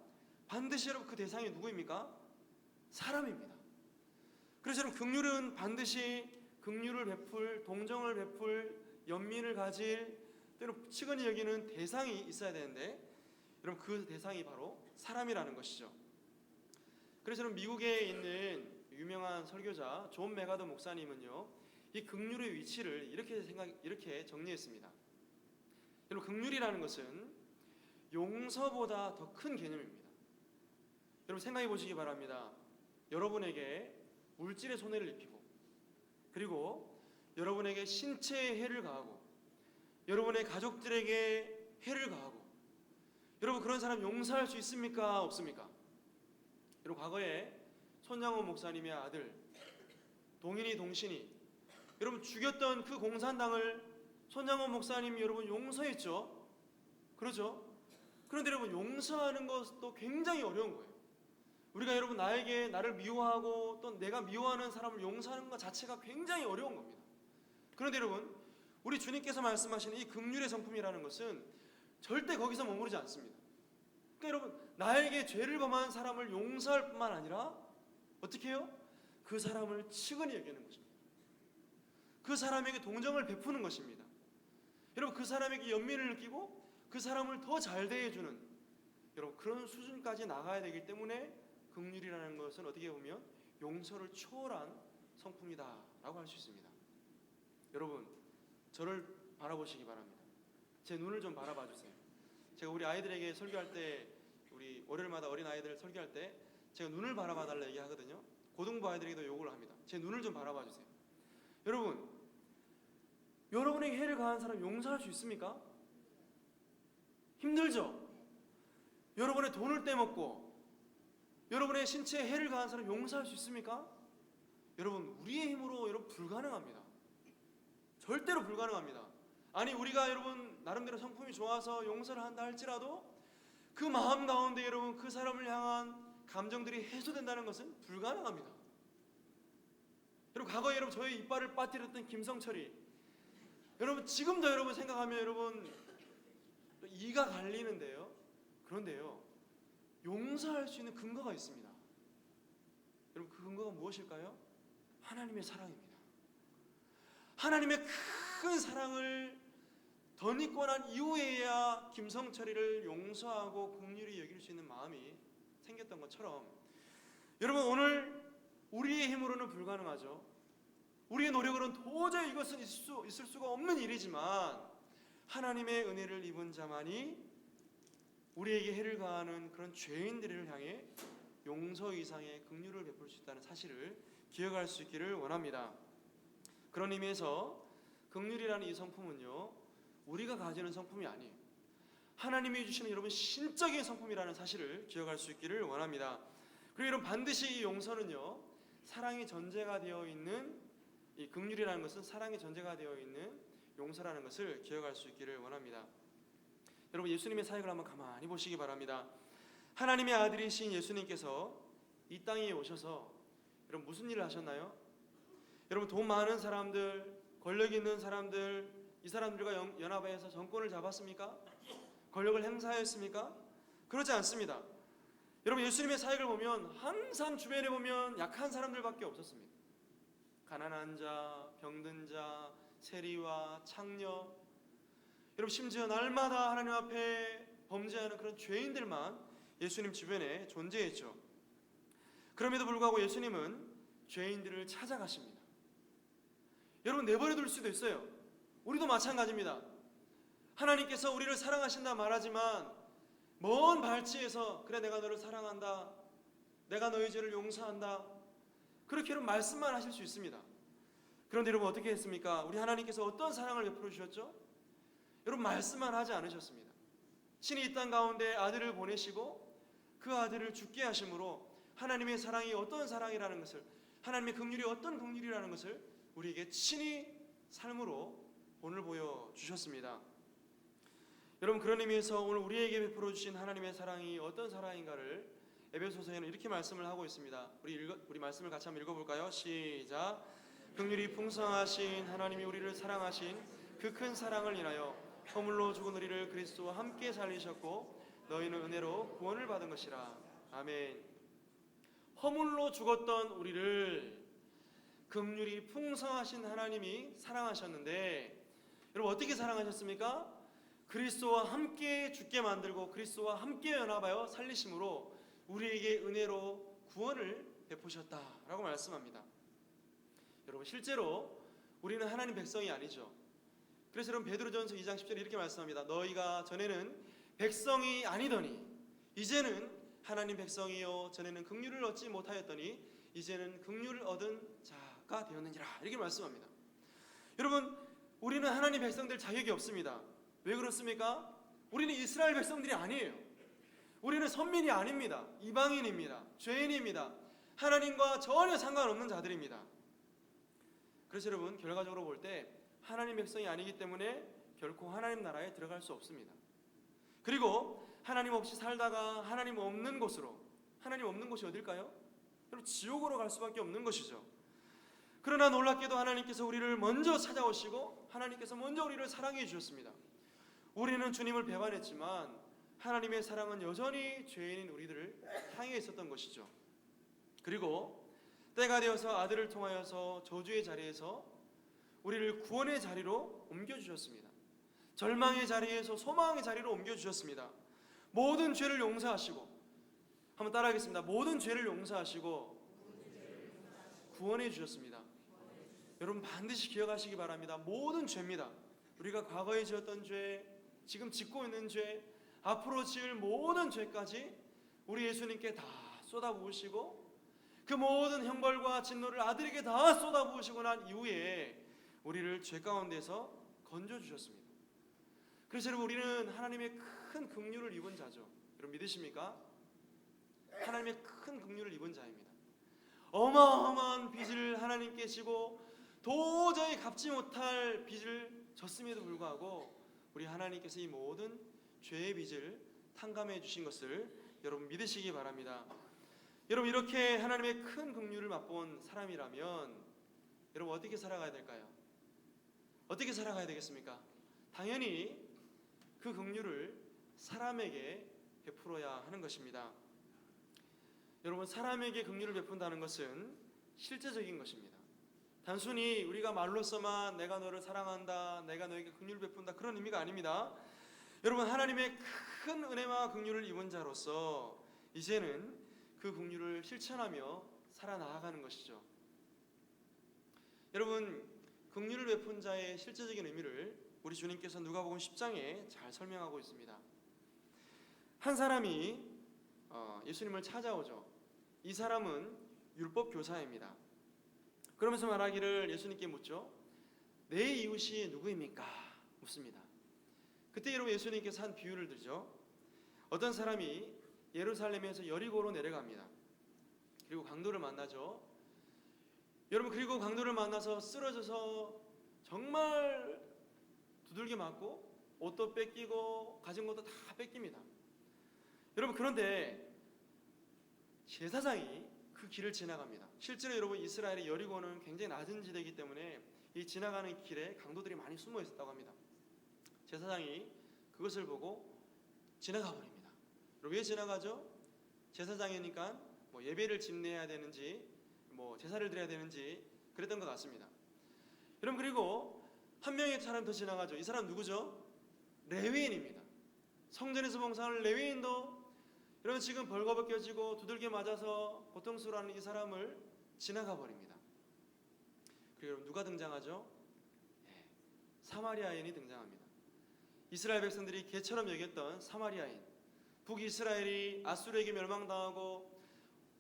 반드시 여러분 그 대상이 누구입니까? 사람입니다. 그래서 여러분, 긍휼은 반드시 긍휼을 베풀, 동정을 베풀, 연민을 가질, 때로 측은히 여기는 대상이 있어야 되는데 여러분 그 대상이 바로 사람이라는 것이죠. 그래서 여러분, 미국에 있는 유명한 설교자 존 메가더 목사님은요, 이 긍휼의 위치를 이렇게 정리했습니다. 여러분, 긍휼이라는 것은 용서보다 더 큰 개념입니다. 여러분, 생각해 보시기 바랍니다. 여러분에게 물질의 손해를 입히고, 그리고 여러분에게 신체에 해를 가하고, 여러분의 가족들에게 해를 가하고, 여러분 그런 사람 용서할 수 있습니까? 없습니까? 여러분, 과거에 손양호 목사님의 아들 동인이 동신이 여러분 죽였던 그 공산당을 손양호 목사님이 여러분 용서했죠. 그렇죠? 그런데 여러분, 용서하는 것도 굉장히 어려운 거예요. 우리가 여러분 나를 미워하고 또 내가 미워하는 사람을 용서하는 것 자체가 굉장히 어려운 겁니다. 그런데 여러분, 우리 주님께서 말씀하시는 이 긍휼의 성품이라는 것은 절대 거기서 머무르지 않습니다. 그러니까 여러분, 나에게 죄를 범한 사람을 용서할 뿐만 아니라 어떻게 해요? 그 사람을 측은히 여기는 것입니다. 그 사람에게 동정을 베푸는 것입니다. 여러분, 그 사람에게 연민을 느끼고 그 사람을 더 잘 대해주는, 여러분 그런 수준까지 나가야 되기 때문에 긍휼이라는 것은 어떻게 보면 용서를 초월한 성품이다라고 할 수 있습니다. 여러분, 저를 바라보시기 바랍니다. 제 눈을 좀 바라봐 주세요. 제가 우리 아이들에게 설교할 때, 우리 월요일마다 어린 아이들 설교할 때 제가 눈을 바라봐 달라 얘기하거든요. 고등부 아이들에게도 요구를 합니다. 제 눈을 좀 바라봐 주세요. 여러분, 여러분에게 해를 가한 사람 용서할 수 있습니까? 힘들죠? 여러분의 돈을 떼먹고 여러분의 신체에 해를 가한 사람 용서할 수 있습니까? 여러분, 우리의 힘으로 여러분 불가능합니다. 절대로 불가능합니다. 아니, 우리가 여러분 나름대로 성품이 좋아서 용서를 한다 할지라도 그 마음 가운데 여러분 그 사람을 향한 감정들이 해소된다는 것은 불가능합니다. 여러분, 과거에 여러분 저의 이빨을 빠뜨렸던 김성철이, 여러분 지금도 여러분 생각하면 여러분 이가 갈리는데요. 그런데요, 용서할 수 있는 근거가 있습니다. 여러분, 그 근거가 무엇일까요? 하나님의 사랑입니다. 하나님의 큰 사랑을 덧입고 난 이후에야 김성철이를 용서하고 긍휼히 여길 수 있는 마음이 생겼던 것처럼, 여러분 오늘 우리의 힘으로는 불가능하죠. 우리의 노력으로는 도저히 이것은 있을 수가 없는 일이지만 하나님의 은혜를 입은 자만이 우리에게 해를 가하는 그런 죄인들을 향해 용서 이상의 긍휼을 베풀 수 있다는 사실을 기억할 수 있기를 원합니다. 그런 의미에서 긍휼이라는 이 성품은요, 우리가 가지는 성품이 아니에요. 하나님이 주시는 여러분 신적인 성품이라는 사실을 기억할 수 있기를 원합니다. 그리고 여러분, 반드시 이 용서는요, 사랑이 전제가 되어 있는, 이 긍휼이라는 것은 사랑이 전제가 되어 있는 용서라는 것을 기억할 수 있기를 원합니다. 여러분, 예수님의 사역을 한번 가만히 보시기 바랍니다. 하나님의 아들이신 예수님께서 이 땅에 오셔서 여러분 무슨 일을 하셨나요? 여러분, 돈 많은 사람들, 권력 있는 사람들, 이 사람들과 연합해서 정권을 잡았습니까? 권력을 행사했습니까? 그렇지 않습니다. 여러분, 예수님의 사역을 보면 항상 주변에 보면 약한 사람들밖에 없었습니다. 가난한 자, 병든 자, 세리와 창녀, 여러분 심지어 날마다 하나님 앞에 범죄하는 그런 죄인들만 예수님 주변에 존재했죠. 그럼에도 불구하고 예수님은 죄인들을 찾아가십니다. 여러분, 내버려둘 수도 있어요. 우리도 마찬가지입니다. 하나님께서 우리를 사랑하신다 말하지만 먼 발치에서 그래 내가 너를 사랑한다, 내가 너의 죄를 용서한다, 그렇게 여러분 말씀만 하실 수 있습니다. 그런데 여러분 어떻게 했습니까? 우리 하나님께서 어떤 사랑을 베풀어 주셨죠? 여러분 말씀만 하지 않으셨습니다. 신이 이 땅 가운데 아들을 보내시고 그 아들을 죽게 하심으로 하나님의 사랑이 어떤 사랑이라는 것을, 하나님의 긍휼이 어떤 긍휼이라는 것을 우리에게 친히 삶으로 오늘 보여주셨습리 여러분, 그런 의미에서 오늘 우리에게 베풀어 주신 하나님의 사랑이 어떤 사랑인가를 에베소서에는 이렇게 말씀을 하고 있습니다. 우리 말씀을 같이 한번 읽어볼까요? 시작. 긍휼이 풍성하신 하나님이 우리를 사랑하신 그 큰 사랑을 인하여 허물로 죽은 우리를 그리스도와 함께 살리셨고 너희는 은혜로 구원을 받은 것이라. 아멘. 허물로 죽었던 우리를 긍휼이 풍성하신 하나님이 사랑하셨는데, 여러분 어떻게 사랑하셨습니까? 그리스도와 함께 죽게 만들고 그리스도와 함께 연합하여 살리심으로 우리에게 은혜로 구원을 베푸셨다라고 말씀합니다. 여러분 실제로 우리는 하나님 백성이 아니죠. 그래서 여러분 베드로전서 2장 10절에 이렇게 말씀합니다. 너희가 전에는 백성이 아니더니 이제는 하나님 백성이요 전에는 긍휼을 얻지 못하였더니 이제는 긍휼을 얻은 자가 되었느니라, 이렇게 말씀합니다. 여러분, 우리는 하나님 백성들 자격이 없습니다. 왜 그렇습니까? 우리는 이스라엘 백성들이 아니에요. 우리는 선민이 아닙니다. 이방인입니다. 죄인입니다. 하나님과 전혀 상관없는 자들입니다. 그래서 여러분 결과적으로 볼 때 하나님 백성이 아니기 때문에 결코 하나님 나라에 들어갈 수 없습니다. 그리고 하나님 없이 살다가 하나님 없는 곳으로, 하나님 없는 곳이 어딜까요? 여러분 지옥으로 갈 수밖에 없는 것이죠. 그러나 놀랍게도 하나님께서 우리를 먼저 찾아오시고 하나님께서 먼저 우리를 사랑해 주셨습니다. 우리는 주님을 배반했지만 하나님의 사랑은 여전히 죄인인 우리들을 향해 있었던 것이죠. 그리고 때가 되어서 아들을 통하여서 저주의 자리에서 우리를 구원의 자리로 옮겨주셨습니다. 절망의 자리에서 소망의 자리로 옮겨주셨습니다. 모든 죄를 용서하시고, 한번 따라하겠습니다. 모든 죄를 용서하시고 구원해 주셨습니다. 여러분 반드시 기억하시기 바랍니다. 모든 죄입니다. 우리가 과거에 지었던 죄, 지금 짓고 있는 죄, 앞으로 지을 모든 죄까지 우리 예수님께 다 쏟아부으시고 그 모든 형벌과 진노를 아들에게 다 쏟아부으시고 난 이후에 우리를 죄 가운데서 건져주셨습니다. 그래서 여러분 우리는 하나님의 큰 긍휼을 입은 자죠. 여러분 믿으십니까? 하나님의 큰 긍휼을 입은 자입니다. 어마어마한 빚을 하나님께 지고 도저히 갚지 못할 빚을 졌음에도 불구하고 우리 하나님께서 이 모든 죄의 빚을 탕감해 주신 것을 여러분 믿으시기 바랍니다. 여러분 이렇게 하나님의 큰 긍휼을 맛본 사람이라면 여러분 어떻게 살아가야 될까요? 어떻게 살아가야 되겠습니까? 당연히 그 긍휼을 사람에게 베풀어야 하는 것입니다. 여러분 사람에게 긍휼을 베푼다는 것은 실제적인 것입니다. 단순히 우리가 말로서만 내가 너를 사랑한다, 내가 너에게 긍휼을 베푼다 그런 의미가 아닙니다. 여러분 하나님의 큰 은혜와 긍휼을 입은 자로서 이제는 그 긍휼을 실천하며 살아나가는 것이죠. 여러분 긍휼을 베푼 자의 실제적인 의미를 우리 주님께서 누가복음 10장에 잘 설명하고 있습니다. 한 사람이 예수님을 찾아오죠. 이 사람은 율법 교사입니다. 그러면서 말하기를 예수님께 묻죠. 내 이웃이 누구입니까? 묻습니다. 그때 여러분 예수님께서 한 비유를 들죠. 어떤 사람이 예루살렘에서 여리고로 내려갑니다. 그리고 강도를 만나죠. 여러분 그리고 강도를 만나서 쓰러져서 정말 두들겨 맞고 옷도 뺏기고 가진 것도 다 뺏깁니다. 여러분 그런데 제사장이 그 길을 지나갑니다. 실제로 여러분 이스라엘의 여리고는 굉장히 낮은 지대이기 때문에 이 지나가는 길에 강도들이 많이 숨어 있었다고 합니다. 제사장이 그것을 보고 지나가 버립니다. 왜 지나가죠? 제사장이니까 뭐 예배를 집례해야 되는지 뭐 제사를 드려야 되는지 그랬던 것 같습니다. 여러분, 그리고 한 명의 사람 더 지나가죠. 이 사람 누구죠? 레위인입니다. 성전에서 봉사하는 레위인도 여러분 지금 벌거벗겨지고 두들겨 맞아서 고통스러워하는 이 사람을 지나가 버립니다. 그리고 여러분 누가 등장하죠? 사마리아인이 등장합니다. 이스라엘 백성들이 개처럼 여겼던 사마리아인, 북이스라엘이 아수르에게 멸망당하고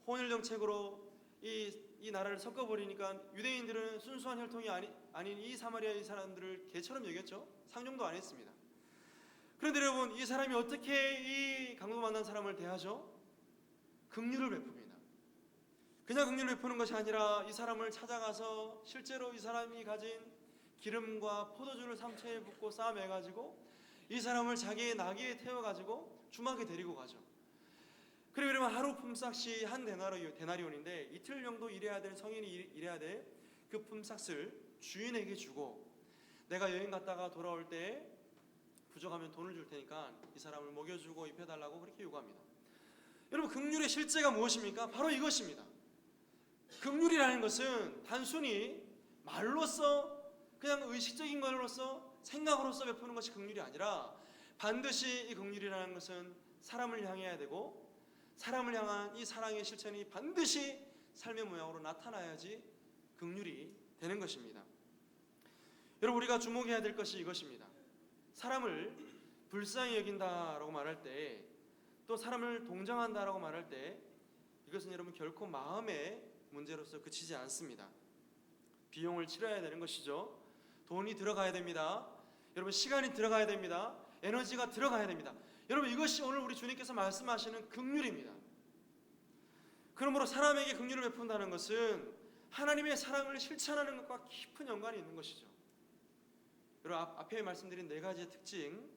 혼혈 정책으로 이 나라를 섞어버리니까 유대인들은 순수한 혈통이 아닌 이 사마리아인 사람들을 개처럼 여겼죠. 상종도 안 했습니다. 그런데 여러분, 이 사람이 어떻게 이 강도 만난 사람을 대하죠? 긍휼을 베풉니다. 그냥 긍휼을 베푸는 것이 아니라 이 사람을 찾아가서 실제로 이 사람이 가진 기름과 포도주를 상처에 붓고 싸매가지고 이 사람을 자기의 나귀에 태워가지고 주막에 데리고 가죠. 그리고 여러분, 하루 품삯이 한 데나리온인데 이틀 정도 일해야 될, 성인이 일해야 될 그 품삯을 주인에게 주고, 내가 여행 갔다가 돌아올 때 부족하면 돈을 줄 테니까 이 사람을 먹여주고 입혀달라고 그렇게 요구합니다. 여러분, 긍휼의 실제가 무엇입니까? 바로 이것입니다. 긍휼이라는 것은 단순히 말로써, 그냥 의식적인 것으로서, 생각으로서 베푸는 것이 긍휼이 아니라 반드시 이 긍휼이라는 것은 사람을 향해야 되고, 사람을 향한 이 사랑의 실천이 반드시 삶의 모양으로 나타나야지 긍휼이 되는 것입니다. 여러분, 우리가 주목해야 될 것이 이것입니다. 사람을 불쌍히 여긴다라고 말할 때, 또 사람을 동정한다라고 말할 때, 이것은 여러분 결코 마음의 문제로서 그치지 않습니다. 비용을 치러야 되는 것이죠. 돈이 들어가야 됩니다. 여러분, 시간이 들어가야 됩니다. 에너지가 들어가야 됩니다. 여러분, 이것이 오늘 우리 주님께서 말씀하시는 긍휼입니다. 그러므로 사람에게 긍휼을 베푼다는 것은 하나님의 사랑을 실천하는 것과 깊은 연관이 있는 것이죠. 여러분, 앞에 말씀드린 네 가지의 특징,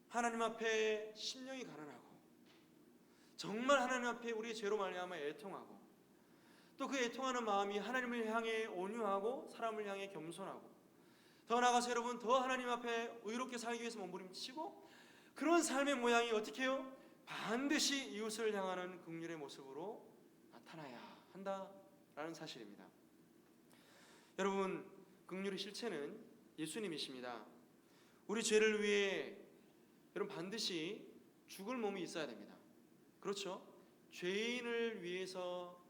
하나님 앞에 심령이 가난하고, 정말 하나님 앞에 우리의 죄로 말미암아 애통하고, 또 그 애통하는 마음이 하나님을 향해 온유하고 사람을 향해 겸손하고, 더 나아가서 여러분 더 하나님 앞에 의롭게 살기 위해서 몸부림치고, 그런 삶의 모양이 어떻게 해요? 반드시 이웃을 향하는 긍휼의 모습으로 나타나야 한다라는 사실입니다. 여러분, 긍휼의 실체는 예수님이십니다. 우리 죄를 위해 여러분 반드시 죽을 몸이 있어야 됩니다. 그렇죠? 죄인을 위해서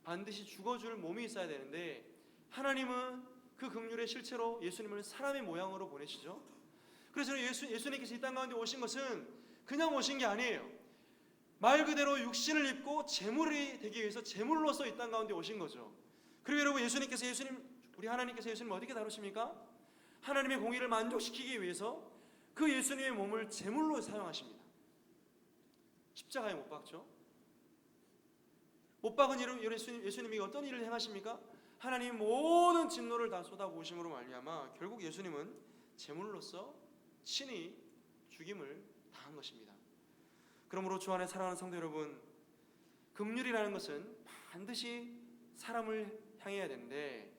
반드시 죽어줄 몸이 있어야 되는데, 하나님은 그 긍휼의 실체로 예수님을 사람의 모양으로 보내시죠. 그래서 예수님께서 이 땅 가운데 오신 것은 그냥 오신 게 아니에요. 말 그대로 육신을 입고 제물이 되기 위해서 제물로서 이 땅 가운데 오신 거죠. 그리고 여러분, 우리 하나님께서 예수님을 어떻게 다루십니까? 하나님의 공의를 만족시키기 위해서 그 예수님의 몸을 제물로 사용하십니다. 십자가에 못 박죠. 못 박은 예수님이 어떤 일을 행하십니까? 하나님 모든 진노를 다 쏟아부으심으로 말미암아 결국 예수님은 제물로서 친히 죽임을 당한 것입니다. 그러므로 주 안에 사랑하는 성도 여러분, 긍휼이라는 것은 반드시 사람을 향해야 되는데,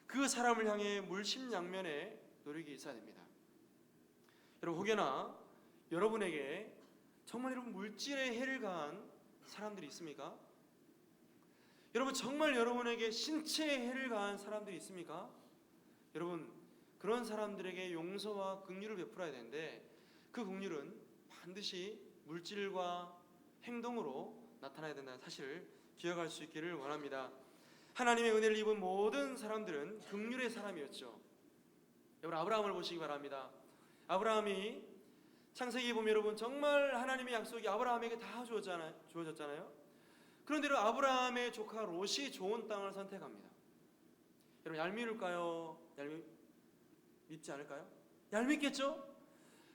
그 사람을 향해 물심양면의 노력이 있어야 됩니다. 여러분, 혹여나 여러분에게 정말 여러분 물질의 해를 가한 사람들이 있습니까? 여러분, 정말 여러분에게 신체의 해를 가한 사람들이 있습니까? 여러분, 그런 사람들에게 용서와 긍휼을 베풀어야 되는데, 그 긍휼은 반드시 물질과 행동으로 나타나야 된다는 사실을 기억할 수 있기를 원합니다. 하나님의 은혜를 입은 모든 사람들은 긍휼의 사람이었죠. 여러분, 아브라함을 보시기 바랍니다. 아브라함이 창세기에 보면 여러분 정말 하나님의 약속이 아브라함에게 다 주어졌잖아요. 그런데 아브라함의 조카 롯이 좋은 땅을 선택합니다. 여러분, 얄미울까요? 밉지 않을까요? 얄밉겠죠?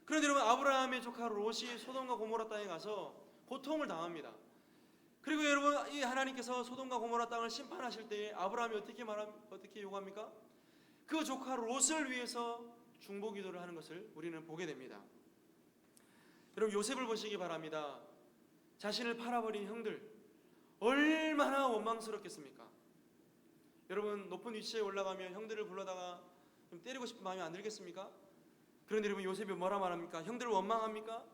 그런데 여러분, 아브라함의 조카 롯이 소돔과 고모라 땅에 가서 고통을 당합니다. 그리고 여러분, 이 하나님께서 소돔과 고모라 땅을 심판하실 때에 아브라함이 어떻게 요구합니까? 그 조카 롯을 위해서 중보기도를 하는 것을 우리는 보게 됩니다. 여러분, 요셉을 보시기 바랍니다. 자신을 팔아버린 형들 얼마나 원망스럽겠습니까? 여러분, 높은 위치에 올라가면 형들을 불러다가 좀 때리고 싶은 마음이 안 들겠습니까? 그런데 여러분, 요셉이 뭐라 말합니까? 형들을 원망합니까?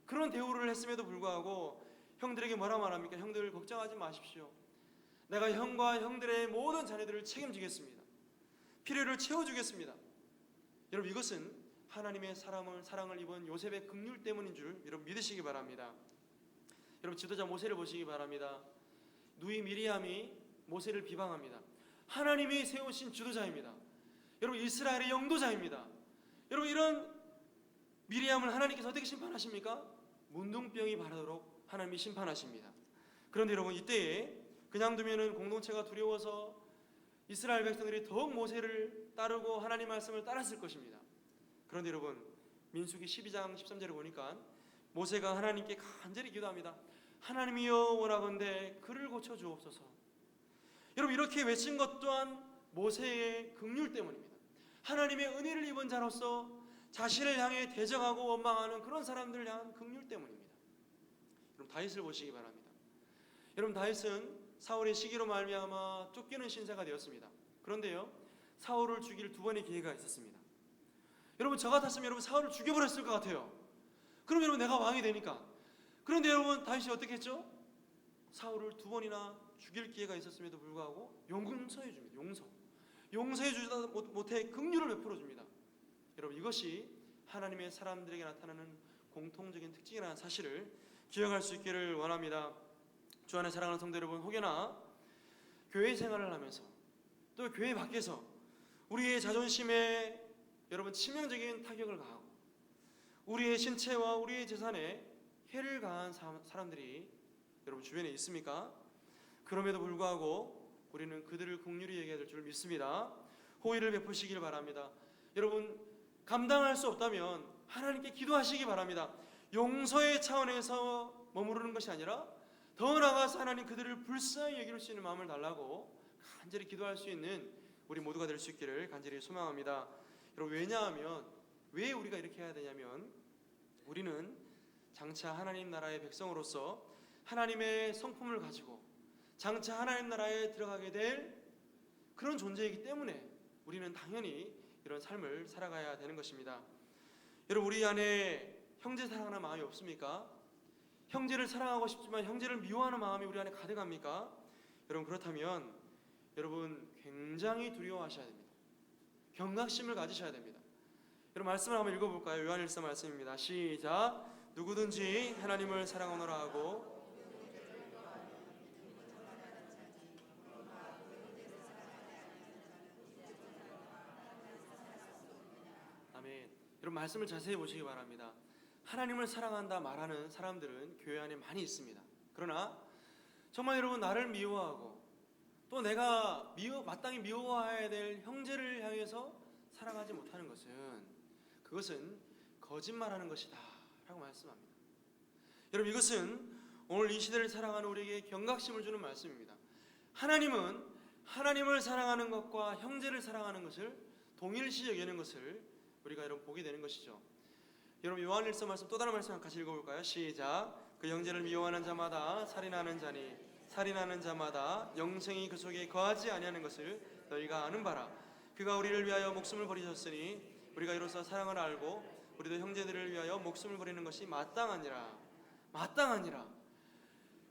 그런 대우를 했음에도 불구하고 형들에게 뭐라 말합니까? 형들 걱정하지 마십시오. 내가 형과 형들의 모든 자녀들을 책임지겠습니다. 필요를 채워주겠습니다. 여러분, 이것은 하나님의 사랑을 입은 요셉의 긍휼 때문인 줄 여러분 믿으시기 바랍니다. 여러분, 지도자 모세를 보시기 바랍니다. 누이 미리암이 모세를 비방합니다. 하나님이 세우신 지도자입니다. 여러분, 이스라엘의 영도자입니다. 여러분, 이런 미리암을 하나님께서 어떻게 심판하십니까? 문둥병이 바르도록 하나님이 심판하십니다. 그런데 여러분, 이때에 그냥 두면은 공동체가 두려워서 이스라엘 백성들이 더욱 모세를 따르고 하나님 말씀을 따랐을 것입니다. 그런데 여러분, 민수기 12장 13절을 보니까 모세가 하나님께 간절히 기도합니다. 하나님이여, 원하건대 그를 고쳐 주옵소서. 여러분, 이렇게 외친 것 또한 모세의 긍휼 때문입니다. 하나님의 은혜를 입은 자로서 자신을 향해 대적하고 원망하는 그런 사람들을 향한 긍휼 때문입니다. 여러분, 다윗을 보시기 바랍니다. 여러분, 다윗은 사울의 시기로 말미암아 쫓기는 신세가 되었습니다. 그런데요, 사울을 죽일 두 번의 기회가 있었습니다. 여러분, 저 같았으면 여러분 사울을 죽여버렸을 것 같아요. 그럼 여러분, 내가 왕이 되니까. 그런데 여러분, 다윗이 어떻게 했죠? 사울을 두 번이나 죽일 기회가 있었음에도 불구하고 용서해 줍니다. 용서해 주다 못해 긍휼을 베풀어 줍니다. 여러분, 이것이 하나님의 사람들에게 나타나는 공통적인 특징이라는 사실을 기억할 수 있기를 원합니다. 주 안에 사랑하는 성도 여러분, 혹여나 교회 생활을 하면서 또 교회 밖에서 우리의 자존심에 여러분 치명적인 타격을 가하고 우리의 신체와 우리의 재산에 해를 가한 사람들이 여러분 주변에 있습니까? 그럼에도 불구하고 우리는 그들을 긍휼히 얘기해야 될 줄 믿습니다. 호의를 베푸시길 바랍니다. 여러분, 감당할 수 없다면 하나님께 기도하시기 바랍니다. 용서의 차원에서 머무르는 것이 아니라 더 나아가서 하나님 그들을 불쌍히 여길 수 있는 마음을 달라고 간절히 기도할 수 있는 우리 모두가 될 수 있기를 간절히 소망합니다. 여러분, 왜냐하면 왜 우리가 이렇게 해야 되냐면 우리는 장차 하나님 나라의 백성으로서 하나님의 성품을 가지고 장차 하나님 나라에 들어가게 될 그런 존재이기 때문에 우리는 당연히 이런 삶을 살아가야 되는 것입니다. 여러분, 우리 안에 형제 사랑하는 마음이 없습니까? 형제를 사랑하고 싶지만 형제를 미워하는 마음이 우리 안에 가득합니까? 여러분, 그렇다면 여러분 굉장히 두려워하셔야 됩니다. 경각심을 가지셔야 됩니다. 여러분, 말씀을 한번 읽어볼까요? 요한일서 말씀입니다. 시작. 누구든지 하나님을 사랑하노라 하고 아멘. 여러분, 말씀을 자세히 보시기 바랍니다. 하나님을 사랑한다 말하는 사람들은 교회 안에 많이 있습니다. 그러나 정말 여러분, 나를 미워하고 또 내가 마땅히 미워해야 될 형제를 향해서 사랑하지 못하는 그것은 거짓말하는 것이다 라고 말씀합니다. 여러분, 이것은 오늘 이 시대를 살아가는 우리에게 경각심을 주는 말씀입니다. 하나님은 하나님을 사랑하는 것과 형제를 사랑하는 것을 동일시 여기는 것을 우리가 여러분 보게 되는 것이죠. 여러분, 요한일서 말씀 또 다른 말씀 같이 읽어볼까요? 시작. 그 형제를 미워하는 자마다 살인하는 자니 살인하는 자마다 영생이 그 속에 거하지 아니하는 것을 너희가 아는 바라. 그가 우리를 위하여 목숨을 버리셨으니 우리가 이로써 사랑을 알고 우리도 형제들을 위하여 목숨을 버리는 것이 마땅하니라.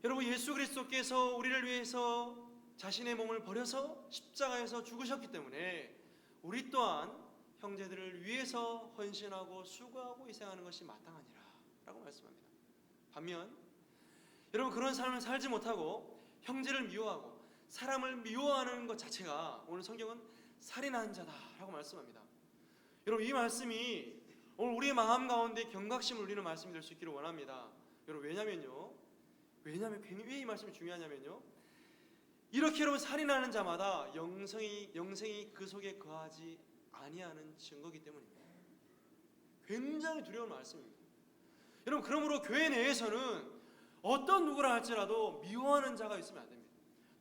여러분, 예수 그리스도께서 우리를 위해서 자신의 몸을 버려서 십자가에서 죽으셨기 때문에 우리 또한 형제들을 위해서 헌신하고 수고하고 희생하는 것이 마땅하니라 라고 말씀합니다. 반면 여러분, 그런 삶을 살지 못하고 형제를 미워하고 사람을 미워하는 것 자체가 오늘 성경은 살인하는 자다 라고 말씀합니다. 여러분, 이 말씀이 오늘 우리의 마음 가운데 경각심을 울리는 말씀이 될 수 있기를 원합니다. 여러분, 왜냐면 왜 이 말씀이 중요하냐면요, 이렇게 여러분 살인하는 자마다 영생이 그 속에 거하지 아니하는 증거이기 때문입니다. 굉장히 두려운 말씀입니다. 여러분, 그러므로 교회 내에서는 어떤 누구라 할지라도 미워하는 자가 있으면 안 됩니다.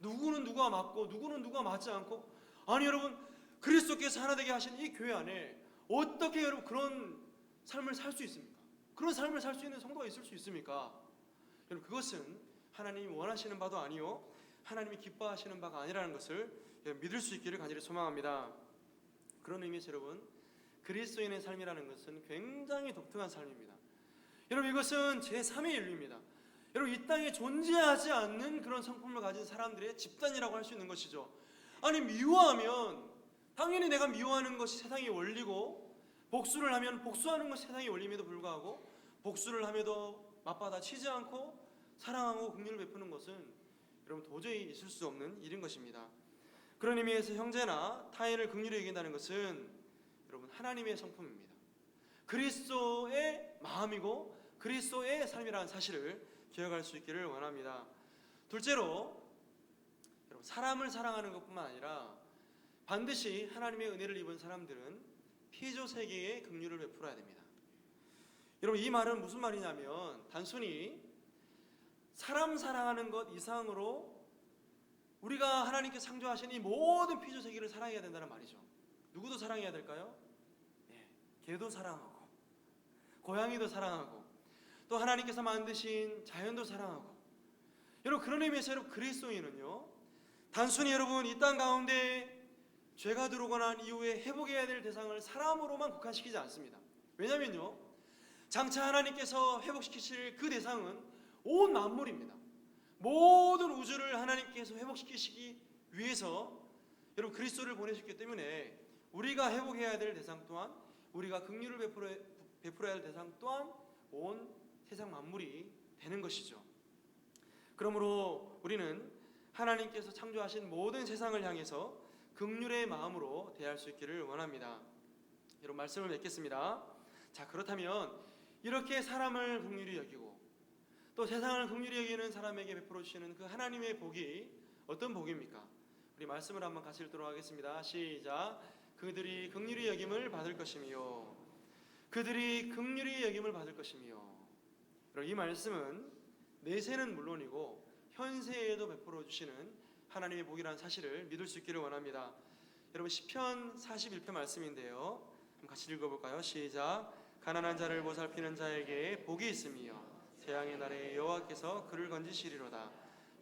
누구는 누가 맞고 누구는 누가 맞지 않고, 아니 여러분, 그리스도께서 하나 되게 하신 이 교회 안에 어떻게 여러분 그런 삶을 살 수 있습니까? 그런 삶을 살 수 있는 성도가 있을 수 있습니까? 여러분, 그것은 하나님이 원하시는 바도 아니요 하나님이 기뻐하시는 바가 아니라는 것을 믿을 수 있기를 간절히 소망합니다. 그런 의미에서 여러분, 그리스도인의 삶이라는 것은 굉장히 독특한 삶입니다. 여러분, 이것은 제3의 인류입니다. 여러분, 이 땅에 존재하지 않는 그런 성품을 가진 사람들의 집단이라고 할 수 있는 것이죠. 아니, 미워하면 당연히 내가 미워하는 것이 세상의 원리고, 복수를 하면 복수하는 것이 세상의 원리임에도 불구하고, 복수를 함에도 맞받아 치지 않고 사랑하고 긍휼을 베푸는 것은 여러분 도저히 있을 수 없는 일인 것입니다. 그런 의미에서 형제나 타인을 긍휼히 여긴다는 것은 여러분 하나님의 성품입니다. 그리스도의 마음이고 그리스도의 삶이라는 사실을 기억할 수 있기를 원합니다. 둘째로, 여러분 사람을 사랑하는 것뿐만 아니라 반드시 하나님의 은혜를 입은 사람들은 피조 세계에 긍휼을 베풀어야 됩니다. 여러분, 이 말은 무슨 말이냐면 단순히 사람 사랑하는 것 이상으로 우리가 하나님께서 창조하신 이 모든 피조 세계를 사랑해야 된다는 말이죠. 누구도 사랑해야 될까요? 개도 사랑하고, 고양이도 사랑하고, 또 하나님께서 만드신 자연도 사랑하고. 여러분, 그런 의미에서 여러분 그리스도인은요, 단순히 여러분 이 땅 가운데 죄가 들어오고 난 이후에 회복해야 될 대상을 사람으로만 국한시키지 않습니다. 왜냐면요, 장차 하나님께서 회복시키실 그 대상은 온 만물입니다. 모든 우주를 하나님께서 회복시키시기 위해서 여러분 그리스도를 보내셨기 때문에 우리가 회복해야 될 대상 또한, 우리가 긍휼을 베풀어야 할 대상 또한 온 세상 만물이 되는 것이죠. 그러므로 우리는 하나님께서 창조하신 모든 세상을 향해서 긍휼의 마음으로 대할 수 있기를 원합니다. 여러분, 말씀을 맺겠습니다. 자, 그렇다면 이렇게 사람을 긍휼히 여기고 또 세상을 긍휼히 여기는 사람에게 베풀어 주시는 그 하나님의 복이 어떤 복입니까? 우리 말씀을 한번 같이 읽도록 하겠습니다. 시작. 그들이 긍휼히 여김을 받을 것이며, 그들이 긍휼히 여김을 받을 것이며. 여러분, 이 말씀은 내세는 물론이고 현세에도 베풀어 주시는 하나님의 복이라는 사실을 믿을 수 있기를 원합니다. 여러분, 시편 41편 말씀인데요, 같이 읽어볼까요? 시작. 가난한 자를 보살피는 자에게 복이 있으며 재앙의 날에 여호와께서 그를 건지시리로다.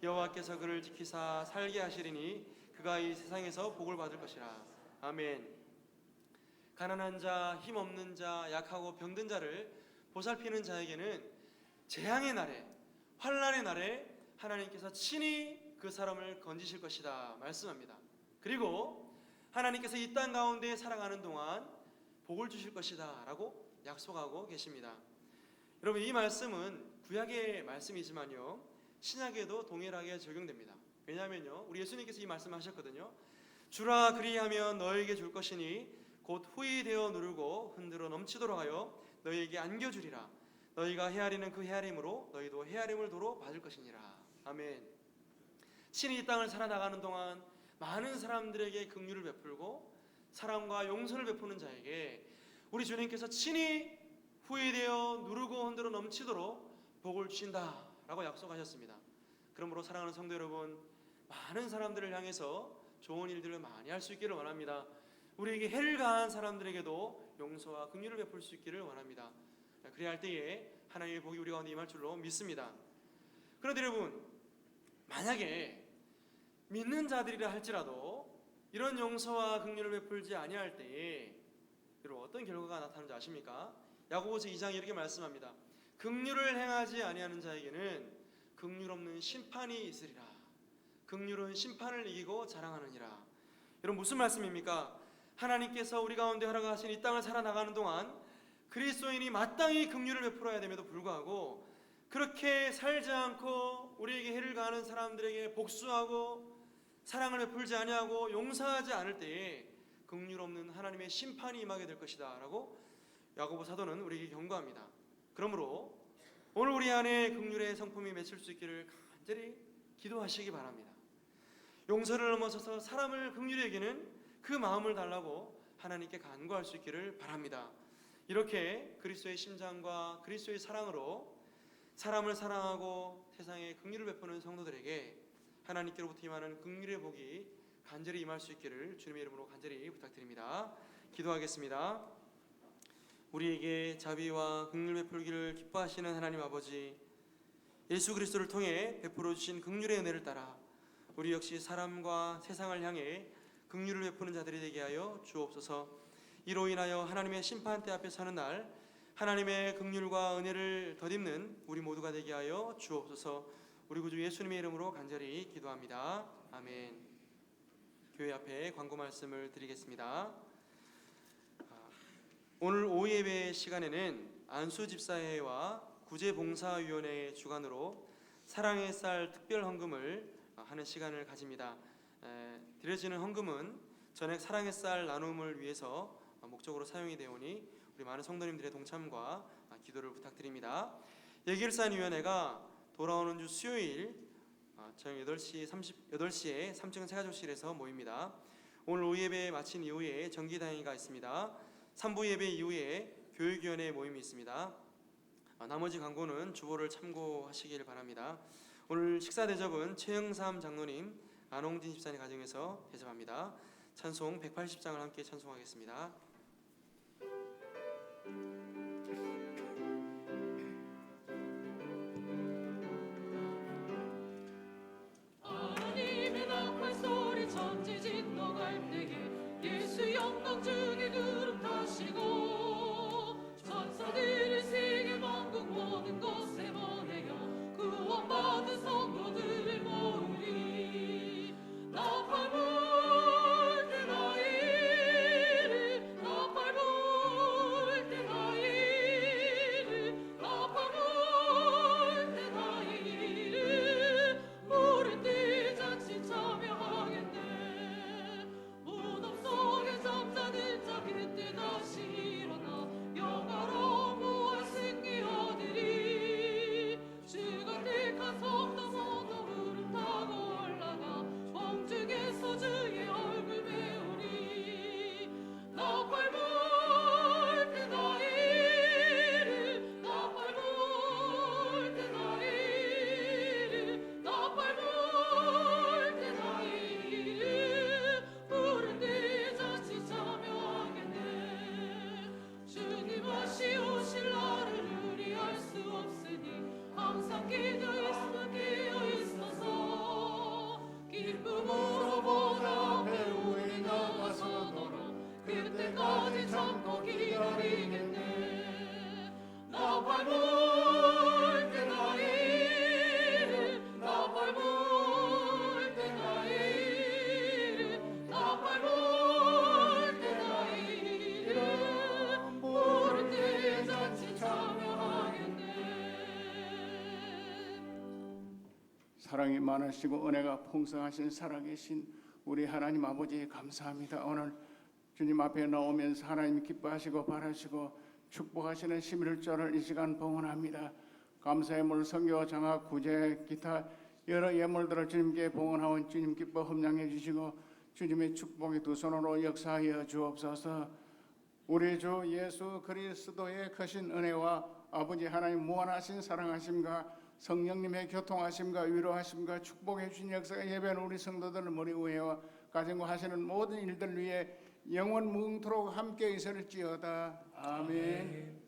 여호와께서 그를 지키사 살게 하시리니 그가 이 세상에서 복을 받을 것이라. 아멘. 가난한 자, 힘없는 자, 약하고 병든 자를 보살피는 자에게는 재앙의 날에, 환난의 날에 하나님께서 친히 그 사람을 건지실 것이다 말씀합니다. 그리고 하나님께서 이 땅 가운데 살아가는 동안 복을 주실 것이다 라고 약속하고 계십니다. 여러분, 이 말씀은 구약의 말씀이지만요, 신약에도 동일하게 적용됩니다. 왜냐하면요, 우리 예수님께서 이 말씀을 하셨거든요. 주라 그리하면 너에게 줄 것이니 곧 후히 되어 누르고 흔들어 넘치도록 하여 너희에게 안겨주리라. 너희가 헤아리는 그 헤아림으로 너희도 헤아림을 도로 받을 것이니라. 아멘. 친히 이 땅을 살아나가는 동안 많은 사람들에게 긍휼을 베풀고 사랑과 용서를 베푸는 자에게 우리 주님께서 친히 후회되어 누르고 흔들어 넘치도록 복을 주신다라고 약속하셨습니다. 그러므로 사랑하는 성도 여러분, 많은 사람들을 향해서 좋은 일들을 많이 할 수 있기를 원합니다. 우리에게 해를 가한 사람들에게도 용서와 긍휼을 베풀 수 있기를 원합니다. 그래야 할 때에 하나님의 복이 우리 가운데 임할 줄로 믿습니다. 그런데 여러분, 만약에 믿는 자들이라 할지라도 이런 용서와 긍휼을 베풀지 아니할 때에 여러분 어떤 결과가 나타나는지 아십니까? 야고보서 2장 이렇게 말씀합니다. 긍휼을 행하지 아니하는 자에게는 긍휼 없는 심판이 있으리라. 긍휼은 심판을 이기고 자랑하느니라. 여러분, 무슨 말씀입니까? 하나님께서 우리 가운데 허락하신 이 땅을 살아나가는 동안 그리스도인이 마땅히 긍휼을 베풀어야 됨에도 불구하고 그렇게 살지 않고 우리에게 해를 가하는 사람들에게 복수하고 사랑을 베풀지 아니하고 용서하지 않을 때에 긍휼 없는 하나님의 심판이 임하게 될 것이다 라고 야고보 사도는 우리에게 경고합니다. 그러므로 오늘 우리 안에 긍휼의 성품이 맺힐 수 있기를 간절히 기도하시기 바랍니다. 용서를 넘어서서 사람을 긍휼히 여기는 그 마음을 달라고 하나님께 간구할 수 있기를 바랍니다. 이렇게 그리스도의 심장과 그리스도의 사랑으로 사람을 사랑하고 세상에 긍휼을 베푸는 성도들에게 하나님께로부터 임하는 긍휼의 복이 간절히 임할 수 있기를 주님의 이름으로 간절히 부탁드립니다. 기도하겠습니다. 우리에게 자비와 긍휼 베풀기를 기뻐하시는 하나님 아버지, 예수 그리스도를 통해 베풀어 주신 긍휼의 은혜를 따라 우리 역시 사람과 세상을 향해 긍휼을 베푸는 자들이 되게 하여 주옵소서. 이로 인하여 하나님의 심판대 앞에 서는 날 하나님의 긍휼과 은혜를 덧입는 우리 모두가 되게 하여 주옵소서. 우리 구주 예수님의 이름으로 간절히 기도합니다. 아멘. 교회 앞에 광고 말씀을 드리겠습니다. 오늘 오후 예배 시간에는 안수집사회와 구제봉사위원회 주관으로 사랑의 쌀 특별 헌금을 하는 시간을 가집니다. 드려지는 헌금은 전액 사랑의 쌀 나눔을 위해서 목적으로 사용이 되오니 우리 많은 성도님들의 동참과 기도를 부탁드립니다. 예결산위원회가 돌아오는 주 수요일 저녁 8시에 3층 세가족실에서 모입니다. 오늘 오후 예배 마친 이후에 정기당회가 있습니다. 3부 예배 이후에 교육위원회 모임이 있습니다. 나머지 광고는 주보를 참고하시길 바랍니다. 오늘 식사 대접은 최영삼 장로님, 안홍진 집사님 가정에서 대접합니다. 찬송 180장을 함께 찬송하겠습니다. 하나님의 나팔 소리 천지진 너갈 때에 예수 영광 중에 구름 타시고 천사들을 세계 만국 모든 곳에 보내어 구원받은 성도들을 모으리. 나팔 불 때 나이를 나팔 불 때 나이를 나팔 불 때 나이를 부를 때 잔치 참여하겠네. 무덤 속에 잠자는 자 그때 다시 일어나 영화로운 부활 승리 얻으리. 주가 택한 성도 모두 구름 타고 올라가 공중에서 주의 얼굴 배우리. 나팔 불 때 나이를 나팔 불 때 나이를 나팔 불 때 나이를 부를 때 잔치 참여하겠네. 주님 다시 오실 날을 우리 알 수 없으니 항상 깨어 있어서 기쁨으로 보다 배우리 나가서도록 그때까지 참고 기다리겠네. 나팔 불 때 나이를 나팔 불 때 나이를 나팔 불 때 나이를 부를 때 잔치 참여하겠네. 사랑이 많으시고 은혜가 풍성하신 살아계신 우리 하나님 아버지 감사합니다. 오늘 주님 앞에 나오면서 하나님 기뻐하시고 바라시고 축복하시는 11절을 이 시간 봉헌합니다. 감사의 물, 선교, 장학, 구제, 기타 여러 예물들을 주님께 봉헌하온 주님 기뻐 흠량해 주시고 주님의 축복이 두 손으로 역사하여 주옵소서. 우리 주 예수 그리스도의 크신 은혜와 아버지 하나님 무한하신 사랑하심과 성령님의 교통하심과 위로하심과 축복해 주신 역사가 예배하는 우리 성도들을 머리 위에와 가정과 하시는 모든 일들 위해 영원 무궁토록 함께 있을지어다. 아멘.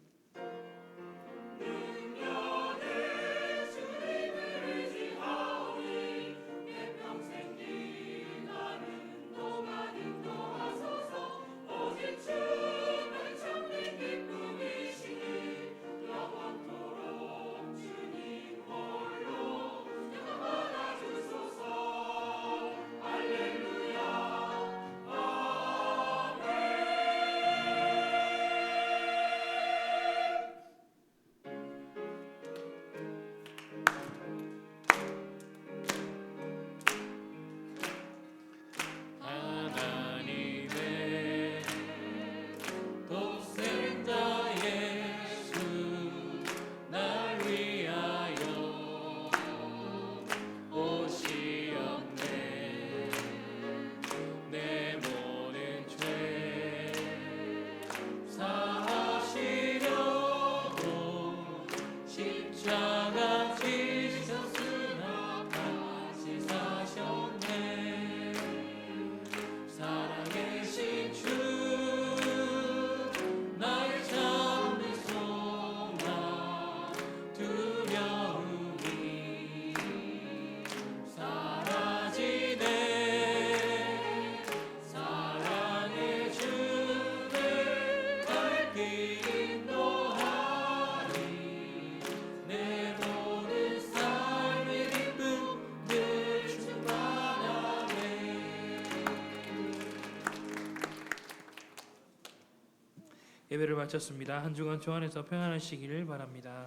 예배를 마쳤습니다. 한 주간 주 안에서 평안하시기를 바랍니다.